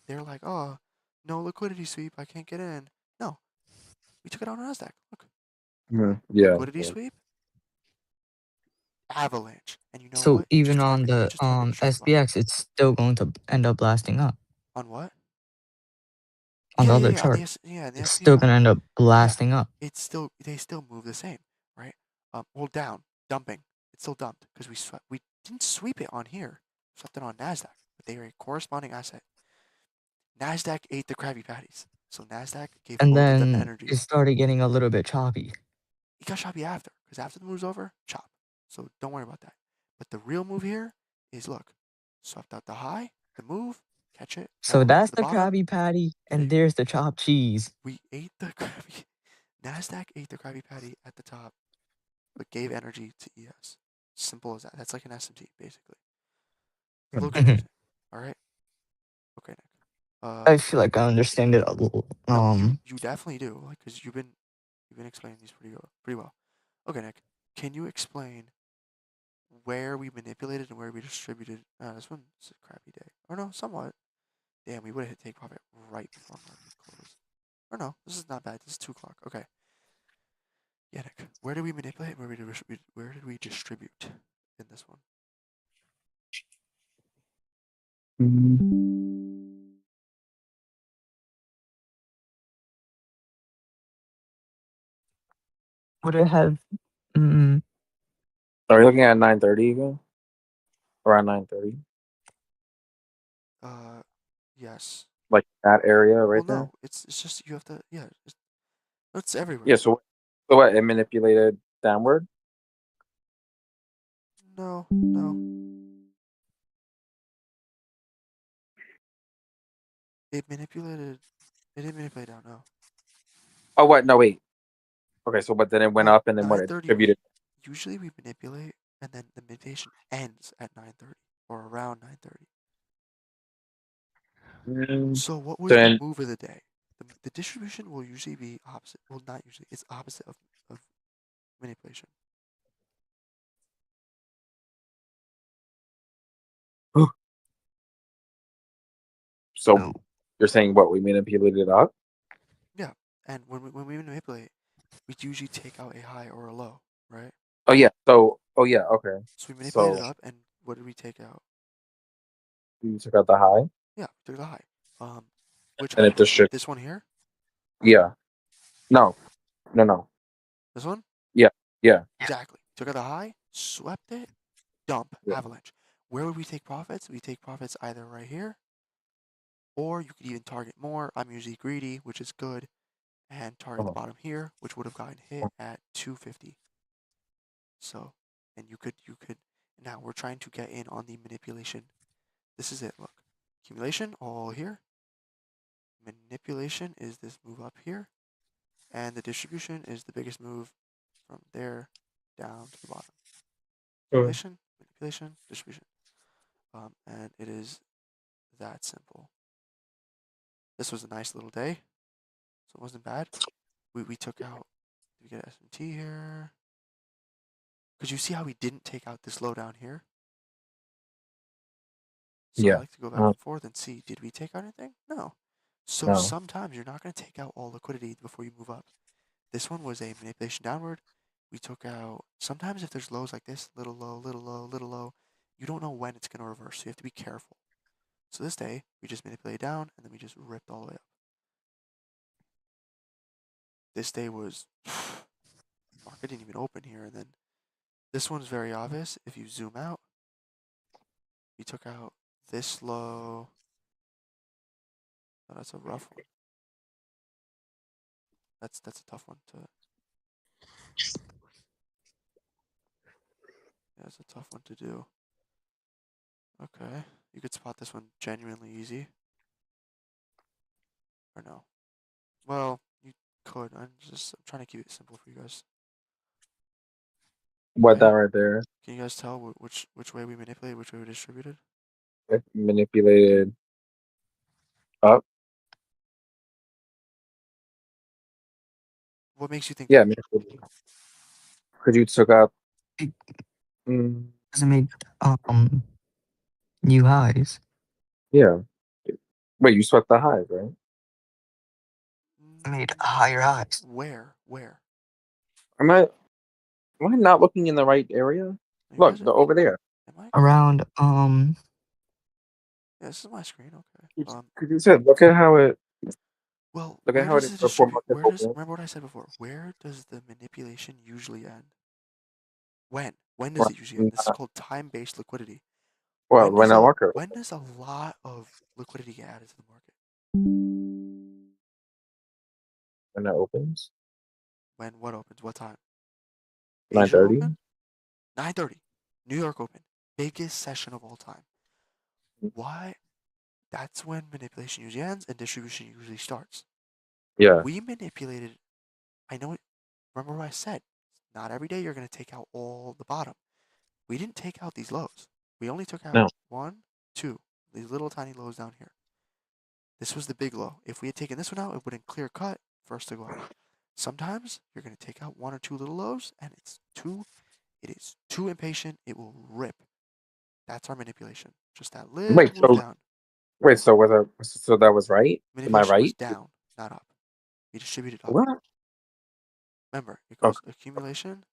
they're like, oh, no liquidity sweep, I can't get in. No, we took it on NASDAQ. Look, Yeah. liquidity sweep, avalanche. And you know So what? even on You the just target the straight line. SPX, it's still going to end up blasting up. On what? on the other Yeah. On chart. the in the It's S&P still gonna 500. end up Yeah, blasting up. they still move the same, right? Well, down, dumping. It's still dumped because we didn't sweep it on here. Swept it on Nasdaq, but they are a corresponding asset. Nasdaq ate the Krabby Patties, so Nasdaq gave And both of them then energy. it started getting a little bit choppy. He got choppy after, because after the move's over, chop. So don't worry about that. But the real move here is look, swept out the high, the move, catch it all So the way to that's the the bottom. Krabby Patty, Get and it. there's the chopped cheese. We ate the Krabby. Nasdaq ate the Krabby Patty at the top, but gave energy to ES. Simple as that. That's like an S&T basically. It's a little confusing. All right. Okay, Nick. I feel like I understand it a little. No, you definitely do, like, cause you've been explaining these pretty well. Okay, Nick. Can you explain where we manipulated and where we distributed? This one's a crappy day. Or no, somewhat. Damn, we would have hit take profit right before market close. Or no, this is not bad. This is 2 o'clock. Okay. Yeah, Nick. Where did we manipulate? Where did we distribute in this one? Would it have? Mm, Are you looking at 9:30 again? Around 9:30, Uh, yes. like that area Well, right there. no. It's just you have to. Yeah. It's everywhere. Yeah. So what? It manipulated downward. No. No. It manipulated. It didn't manipulate down. No. Oh, what? No, wait. Okay, so but then it went At up, and then what? It 9:30, distributed. we manipulate, and then the manipulation ends at 9:30 or around 9:30. Mm, So what was the Then move of the day? The distribution will usually be opposite. Well, not usually. It's opposite of manipulation. so no. you're saying what? We manipulated up? Yeah. And when we manipulate, we usually take out a high or a low, right? Oh yeah. Oh yeah. Okay. So we manipulated So up, and what did we take out? you took out the high, Yeah, we took the high. Which and high it was it? distributed. This one here? Yeah. No. No. No. This one? Yeah. Yeah. Exactly. Took out the high, swept it, dump, Yeah. avalanche. Where would we take profits? We take profits either right here, or you could even target more. I'm usually greedy, which is good, and target the Uh-huh. bottom here, which would have gotten hit at 250. So, and you could. Now we're trying to get in on the manipulation. This is it. Look, accumulation all here. Manipulation is this move up here, and the distribution is the biggest move from there down to the bottom. Accumulation, manipulation, distribution. And it is that simple. This was a nice little day, so it wasn't bad. We took out. Did we get S&T here? Could you see how we didn't take out this low down here? So I Yeah. like to go back and forth and see, did we take out anything? No. So No. sometimes you're not going to take out all liquidity before you move up. This one was a manipulation downward. We took out, sometimes if there's lows like this, little low, little low, little low, you don't know when it's going to reverse, so you have to be careful. So this day, we just manipulated down, and then we just ripped all the way up. This day was, market didn't even open here, and then this one's very obvious. If you zoom out, we took out this low. Oh, that's a rough one. That's a tough one to. Yeah, that's a tough one to do. Okay, you could spot this one genuinely easy. Or no? Well, you could. I'm trying to keep it simple for you guys. What that Okay. right there? Can you guys tell which way we manipulated, which way we distributed? It manipulated up. What makes you think Yeah. that? Because you took up. It Mm, doesn't make new highs. yeah. Wait, you swept the highs, right? It made higher highs Where? Where? Am I am I not looking in the right area? You Look, guys are. over there. Am I? around Yeah, this is my screen. Okay. Because you said, look at how it. Well, Look at where how it does is the before distribute? market Where does open. remember what I said before? Where does the manipulation usually end? When? When does Well, it usually end? This is called time-based liquidity. well, when the market When does a lot of liquidity get added to the market? when it opens, When what opens? What time? nine Asia thirty. open? 9:30. New York open. Biggest session of all time. Why? That's when manipulation usually ends and distribution usually starts. Yeah. We manipulated. I know it. Remember what I said? Not every day you're going to take out all the bottom. We didn't take out these lows. We only took out No. one, two, these little tiny lows down here. This was the big low. If we had taken this one out, it wouldn't clear cut for us to go out. Sometimes you're going to take out one or two little lows, and it is too impatient. It will rip. That's our manipulation. Just that little Wait. move So down. wait. So that was right. Am I Manipulation was right? down, not up. We distributed up. What? Remember, it Okay. goes accumulation,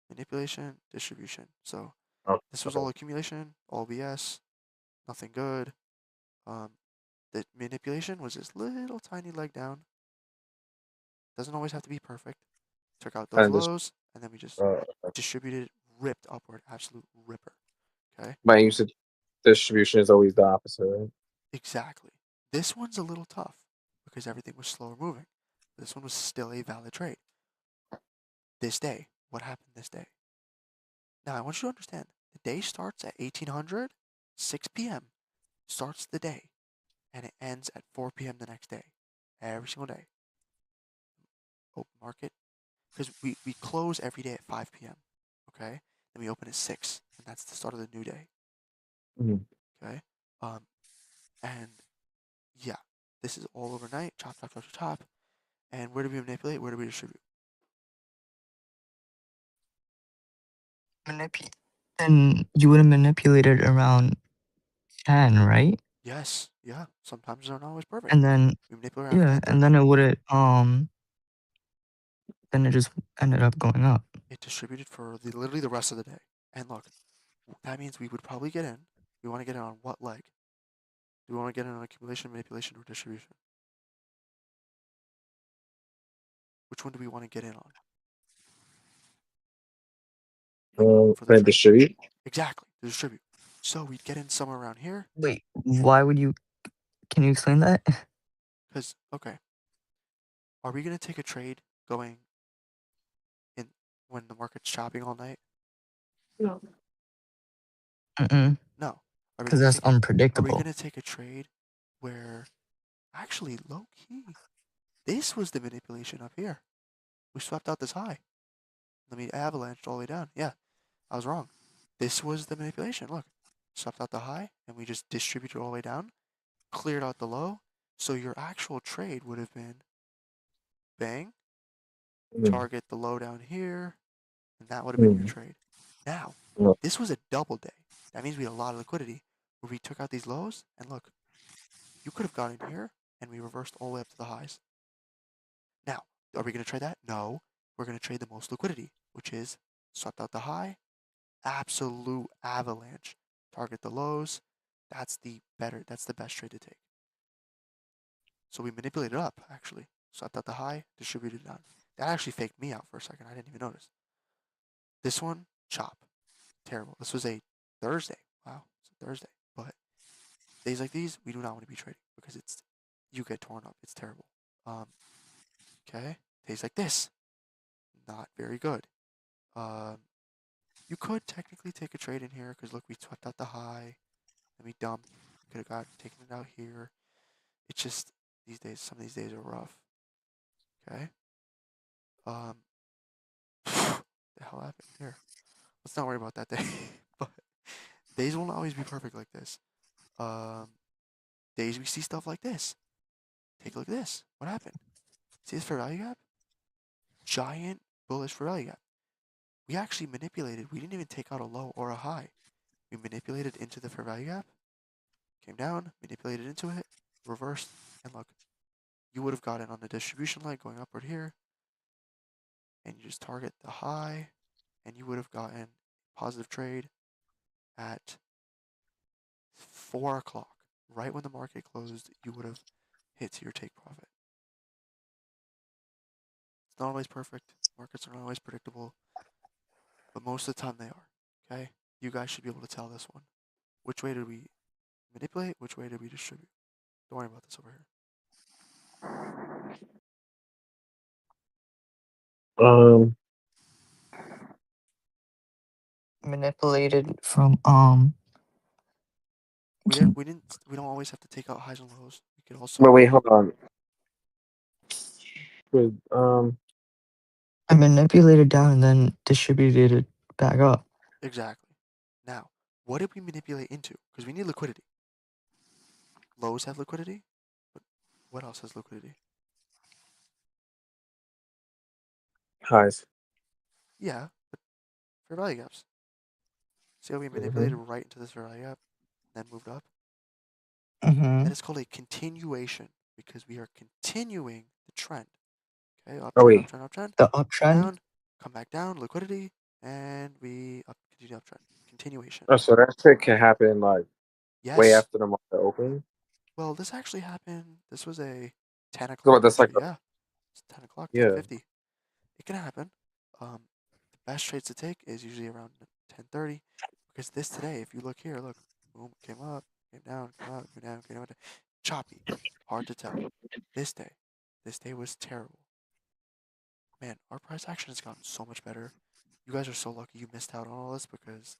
manipulation, distribution. So Okay. this was Okay. all accumulation, all BS, nothing good. Um, the manipulation was this little tiny leg down. Doesn't always have to be perfect. Took out those And this. lows, and then we just Uh, distributed, ripped upward, absolute ripper. Okay, my usage distribution is always the opposite. Right? exactly. This one's a little tough because everything was slower moving. This one was still a valid trade. This day, what happened this day? Now I want you to understand. The day starts at 1800, 6 p.m. starts the day, and it ends at 4 p.m. the next day. Every single day. Open market. Because we close every day at 5 p.m. Okay? Then we open at 6, and that's the start of the new day. Mhm. Okay? Um, and yeah, this is all overnight. Chop, chop, chop, chop, chop. And where do we manipulate? Where do we distribute? Then you would have manipulated around 10, right? Yes, yeah. Sometimes they're not always perfect. And then We manipulate around yeah, and 10:30. then it would have then it just ended up going up. It distributed for literally the rest of the day. And look, that means we would probably get in. We want to get in on what leg? Do we want to get in on accumulation, manipulation, or distribution? Which one do we want to get in on? Like for the Then trade? distribute. Exactly, to distribute. So we'd get in somewhere around here. Wait, why would you? Can you explain that? Because, okay, are we going to take a trade going in when the market's chopping all night? No. Mm-mm, No. Are we because going to that's take Are we unpredictable. going to take a trade where actually low key this was the manipulation up here? We swept out this high. Let me avalanched all the way down. Yeah, I was wrong. This was the manipulation. Look, swept out the high and we just distributed all the way down, cleared out the low. So your actual trade would have been bang, Mm, target the low down here, and that would have been your mm, trade. Now, no. this was a double day. That means we had a lot of liquidity where we took out these lows, and look, you could have gone in here and we reversed all the way up to the highs. Now, are we going to trade that? No. We're going to trade the most liquidity, which is swept out the high, absolute avalanche. Target the lows. That's the best trade to take. So we manipulated up, actually. Swept out the high, distributed down. That actually faked me out for a second. I didn't even notice. This one, chop. Terrible. This was a Thursday. Wow, it's a Thursday. But days like these, we do not want to be trading because you get torn up. It's terrible. Um, okay. Days like this, not very good. Um, you could technically take a trade in here because look, we swept out the high, and we dumped. We could have got taken it out here. It's just these days. Some of these days are rough. Okay. Um, the hell happened here? Let's not worry about that day. But days won't always be perfect like this. Um, days we see stuff like this. Take a look at this. What happened? See this fair value gap? Giant bullish fair value gap. We actually manipulated. We didn't even take out a low or a high. We manipulated into the fair value gap, came down, manipulated into it, reversed, and look, you would have gotten on the distribution line going upward here, and you just target the high, and you would have gotten positive trade at 4 o'clock. Right when the market closed, you would have hit to your take profit. not always perfect. Markets are not always predictable, but most of the time they are. Okay? You guys should be able to tell this one. Which way did we manipulate? Which way did we distribute? Don't worry about this over here. Manipulated from We can- didn't. We don't always have to take out highs and lows. We could also. But wait, hold on. Wait, I manipulated down and then distributed it back up. Exactly. Now, what did we manipulate into? Because we need liquidity. Lows have liquidity, but what else has liquidity? highs. Yeah, but fair value gaps. See how we Mm-hmm. manipulated right into this fair value gap, then moved up? Mm-hmm. That is called a continuation because we are continuing the trend. Okay, Oh uptrend, wait, uptrend, uptrend, The uptrend. down, come back down, liquidity, and we continue uptrend. Continuation. oh, so that shit can happen like way Yes. after the market open. Well, this actually happened. This was a 10 So o'clock what, that's like, entry. Yeah, it's 10 o'clock, yeah. 10:50. It can happen. The best trades to take is usually around 10:30 because this today, if you look here, look, boom, came up, came down, came up, came down, came down, choppy, hard to tell. This day was terrible. Man, our price action has gotten so much better. You guys are so lucky you missed out on all this because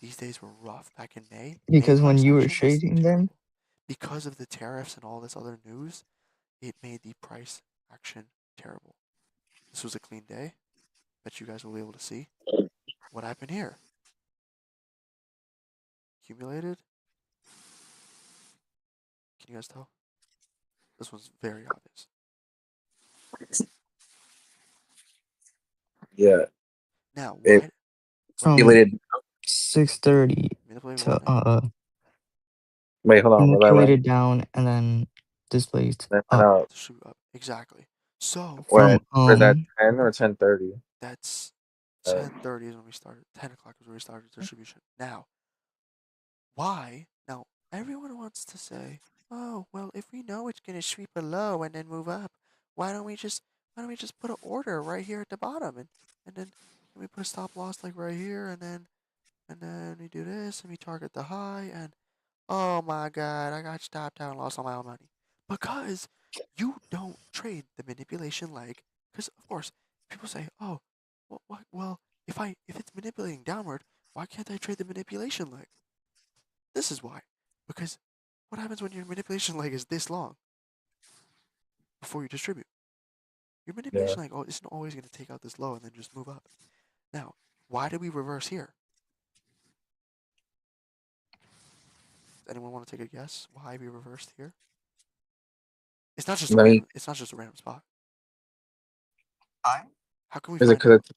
these days were rough. Back in May, May Because when price you were action was trading them, terrible. Because of the tariffs and all this other news, it made the price action terrible. This was a clean day. Bet you guys will be able to see what happened here. Accumulated. Can you guys tell? This one's very obvious. Yeah. Now, It why? What happened? from manipulated. 6:30 Manipulating what to now? Wait, hold on. Was I right? manipulated down and then displaced Then up out. To shoot up. Exactly. So When? from Was that 10 or 10:30? that's Uh, 10:30 is when we started. 10 o'clock is when we started distribution. Now, why? Now, everyone wants to say, oh, well, if we know it's going to sweep below and then move up, why don't we just put an order right here at the bottom and then we put a stop loss like right here and then we do this and we target the high and oh my god, I got stopped out and lost all my own money. Because you don't trade the manipulation leg. Because of course, people say, oh, well, if it's manipulating downward, why can't I trade the manipulation leg? This is why. Because what happens when your manipulation leg is this long before you distribute? Your yeah. manipulation leg isn't always going to take out this low and then just move up. Now, why did we reverse here? Does anyone want to take a guess why we reversed here? It's not just a Let me. random. It's not just a random spot. high. How can we Is it find because out? it's?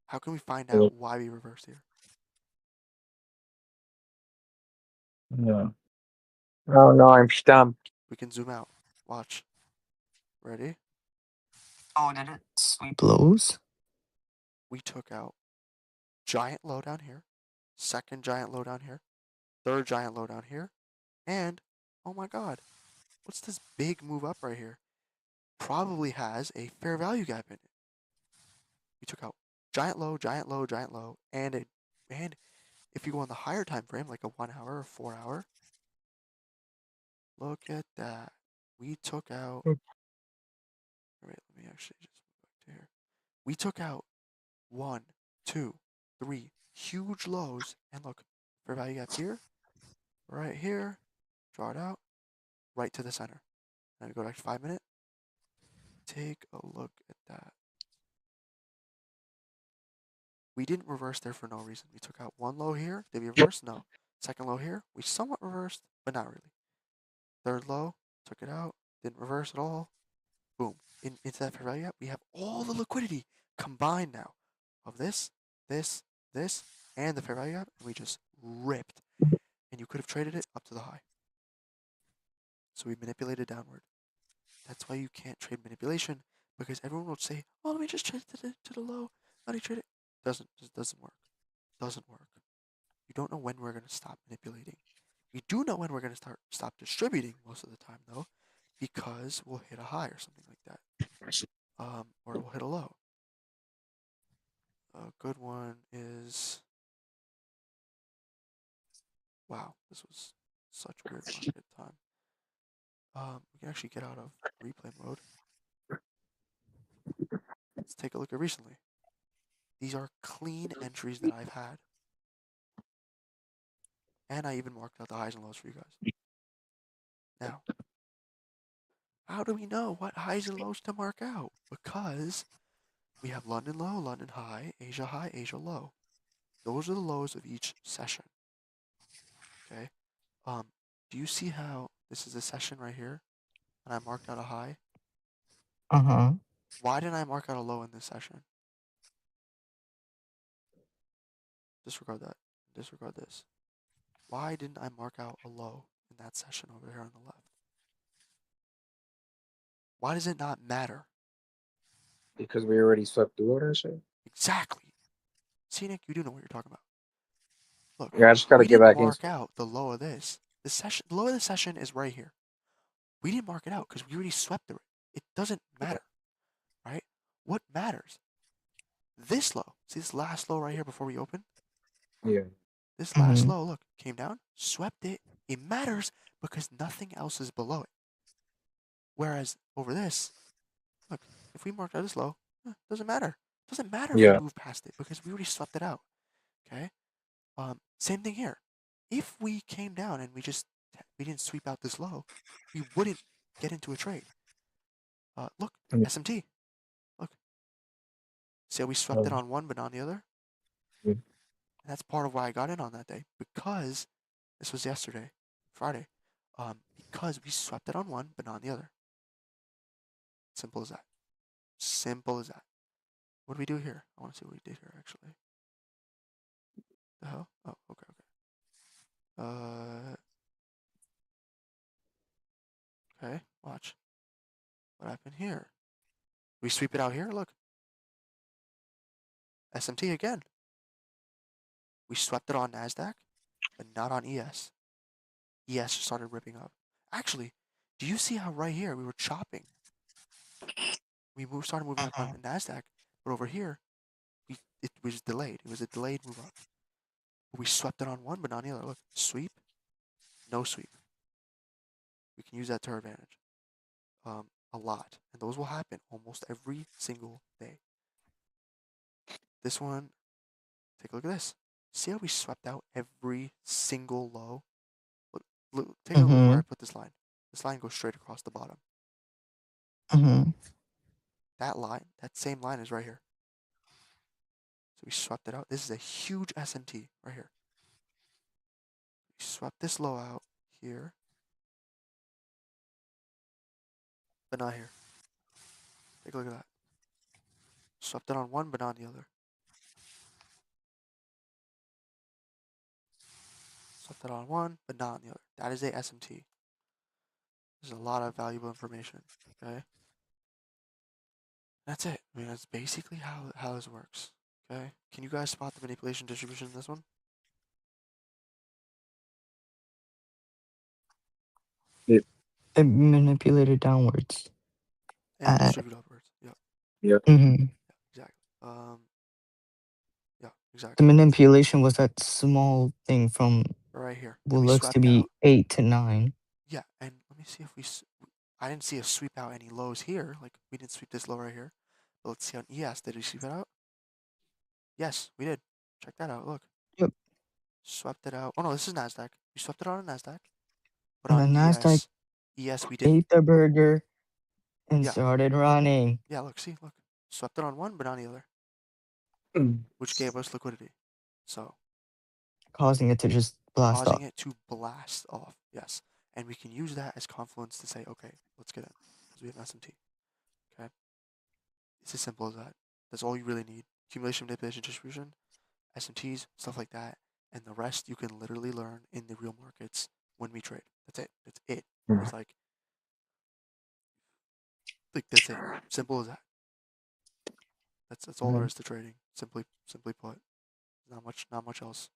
How can we find out why we reversed here? Yeah. Oh no, I'm stumped. We can zoom out. Watch. Ready? Oh, did it sweep lows? We took out giant low down here, second giant low down here, third giant low down here, and oh my god, what's this big move up right here? Probably has a fair value gap in it. We took out giant low, giant low, giant low, and if you go on the higher time frame, like a 1 hour or 4 hour, look at that. We took out. Wait, let me actually just move back to here. We took out one, two, three huge lows, and look, fair value gap here, right here, draw it out, right to the center. Now we go back to 5 minute. Take a look at that. We didn't reverse there for no reason. We took out one low here. Did we reverse? No. Second low here. We somewhat reversed, but not really. Third low, took it out. Didn't reverse at all. Boom. Into that fair value gap. We have all the liquidity combined now of this, this, this, and the fair value gap. And we just ripped. And you could have traded it up to the high. So we manipulated downward. That's why you can't trade manipulation because everyone will say, "Oh, let me just trade it to the low. Let me trade it." Doesn't work. Doesn't work. You don't know when we're gonna stop manipulating. We do know when we're gonna stop distributing most of the time though, because we'll hit a high or something like that. Or we'll hit a low. A good one is, wow, this was such weird market time. We can actually get out of replay mode. Let's take a look at recently. These are clean entries that I've had. And I even marked out the highs and lows for you guys. Now, how do we know what highs and lows to mark out? Because we have London low, London high, Asia low. Those are the lows of each session. Okay. Do you see how this is a session right here, and I marked out a high? Why didn't I mark out a low in this session? Disregard that. Disregard this. Why didn't I mark out a low in that session over here on the left? Why does it not matter? Because we already swept through all that shit. Exactly. See, Nick, you do know what you're talking about. Look, Yeah, I just gotta we get didn't back in. mark out the low of this. The session, the low of the session is right here. We didn't mark it out because we already swept through it. It doesn't matter, right? What matters? This low. See this last low right here before we open? Yeah. This last low, look, came down, swept it. It matters because nothing else is below it. Whereas over this, look, if we marked out this low, doesn't matter. Doesn't matter if we Yeah. move past it because we already swept it out. Okay. Same thing here. If we came down and we didn't sweep out this low, we wouldn't get into a trade. Look, SMT. Look. See how we swept it on one but not on the other? Yeah. And that's part of why I got in on that day because this was yesterday, Friday. Because we swept it on one but not on the other. Simple as that. Simple as that. What do we do here? I want to see what we did here actually. The hell? Oh, okay. Okay, watch. What happened here? We sweep it out here, look. SMT again. We swept it on NASDAQ, but not on ES. ES just started ripping up. Actually, do you see how right here we were chopping? We started moving up on NASDAQ, but over here, it was delayed. It was a delayed move up. But we swept it on one, but not on the other. Look, sweep, no sweep. We can use that to our advantage. A lot. And those will happen almost every single day. This one, take a look at this. See how we swept out every single low? Look, take a look where I put this line. This line goes straight across the bottom. That line, that same line is right here. So we swept it out. This is a huge SMT right here. We swept this low out here, but not here. Take a look at that. Swept it on one, but not on the other. Swept it on one, but not on the other. That is a SMT. There's a lot of valuable information. Okay. That's it. I mean, that's basically how this works. Okay. Can you guys spot the manipulation distribution in this one? It, It manipulated downwards. And distribute upwards. Yep. yeah. Yeah, exactly. Yeah, The exactly. manipulation was that small thing from Right here. what And we looks to swept be out. 8 to 9. Yeah, and let me see if I didn't see us sweep out any lows here. Like, we didn't sweep this low right here. But let's see on ES. Did we sweep it out? Yes, we did. Check that out. Look. Yep. Swept it out. Oh, no, this is NASDAQ. We swept it on NASDAQ. But And on the Nasdaq ES, we didn't. ate the burger and Yeah. started running, Yeah, look, see, look. Swept it on one, but not the other. Which gave us liquidity. So, causing it to just blast causing off. it to blast off. Yes. And we can use that as confluence to say, okay, let's get in. Because we have SMT. Okay. It's as simple as that. That's all you really need. Accumulation, manipulation, distribution, SMTs, stuff like that. And the rest you can literally learn in the real markets when we trade. That's it. That's it. It's like that's it. Simple as that. That's all there is to trading. Simply put. Not much else.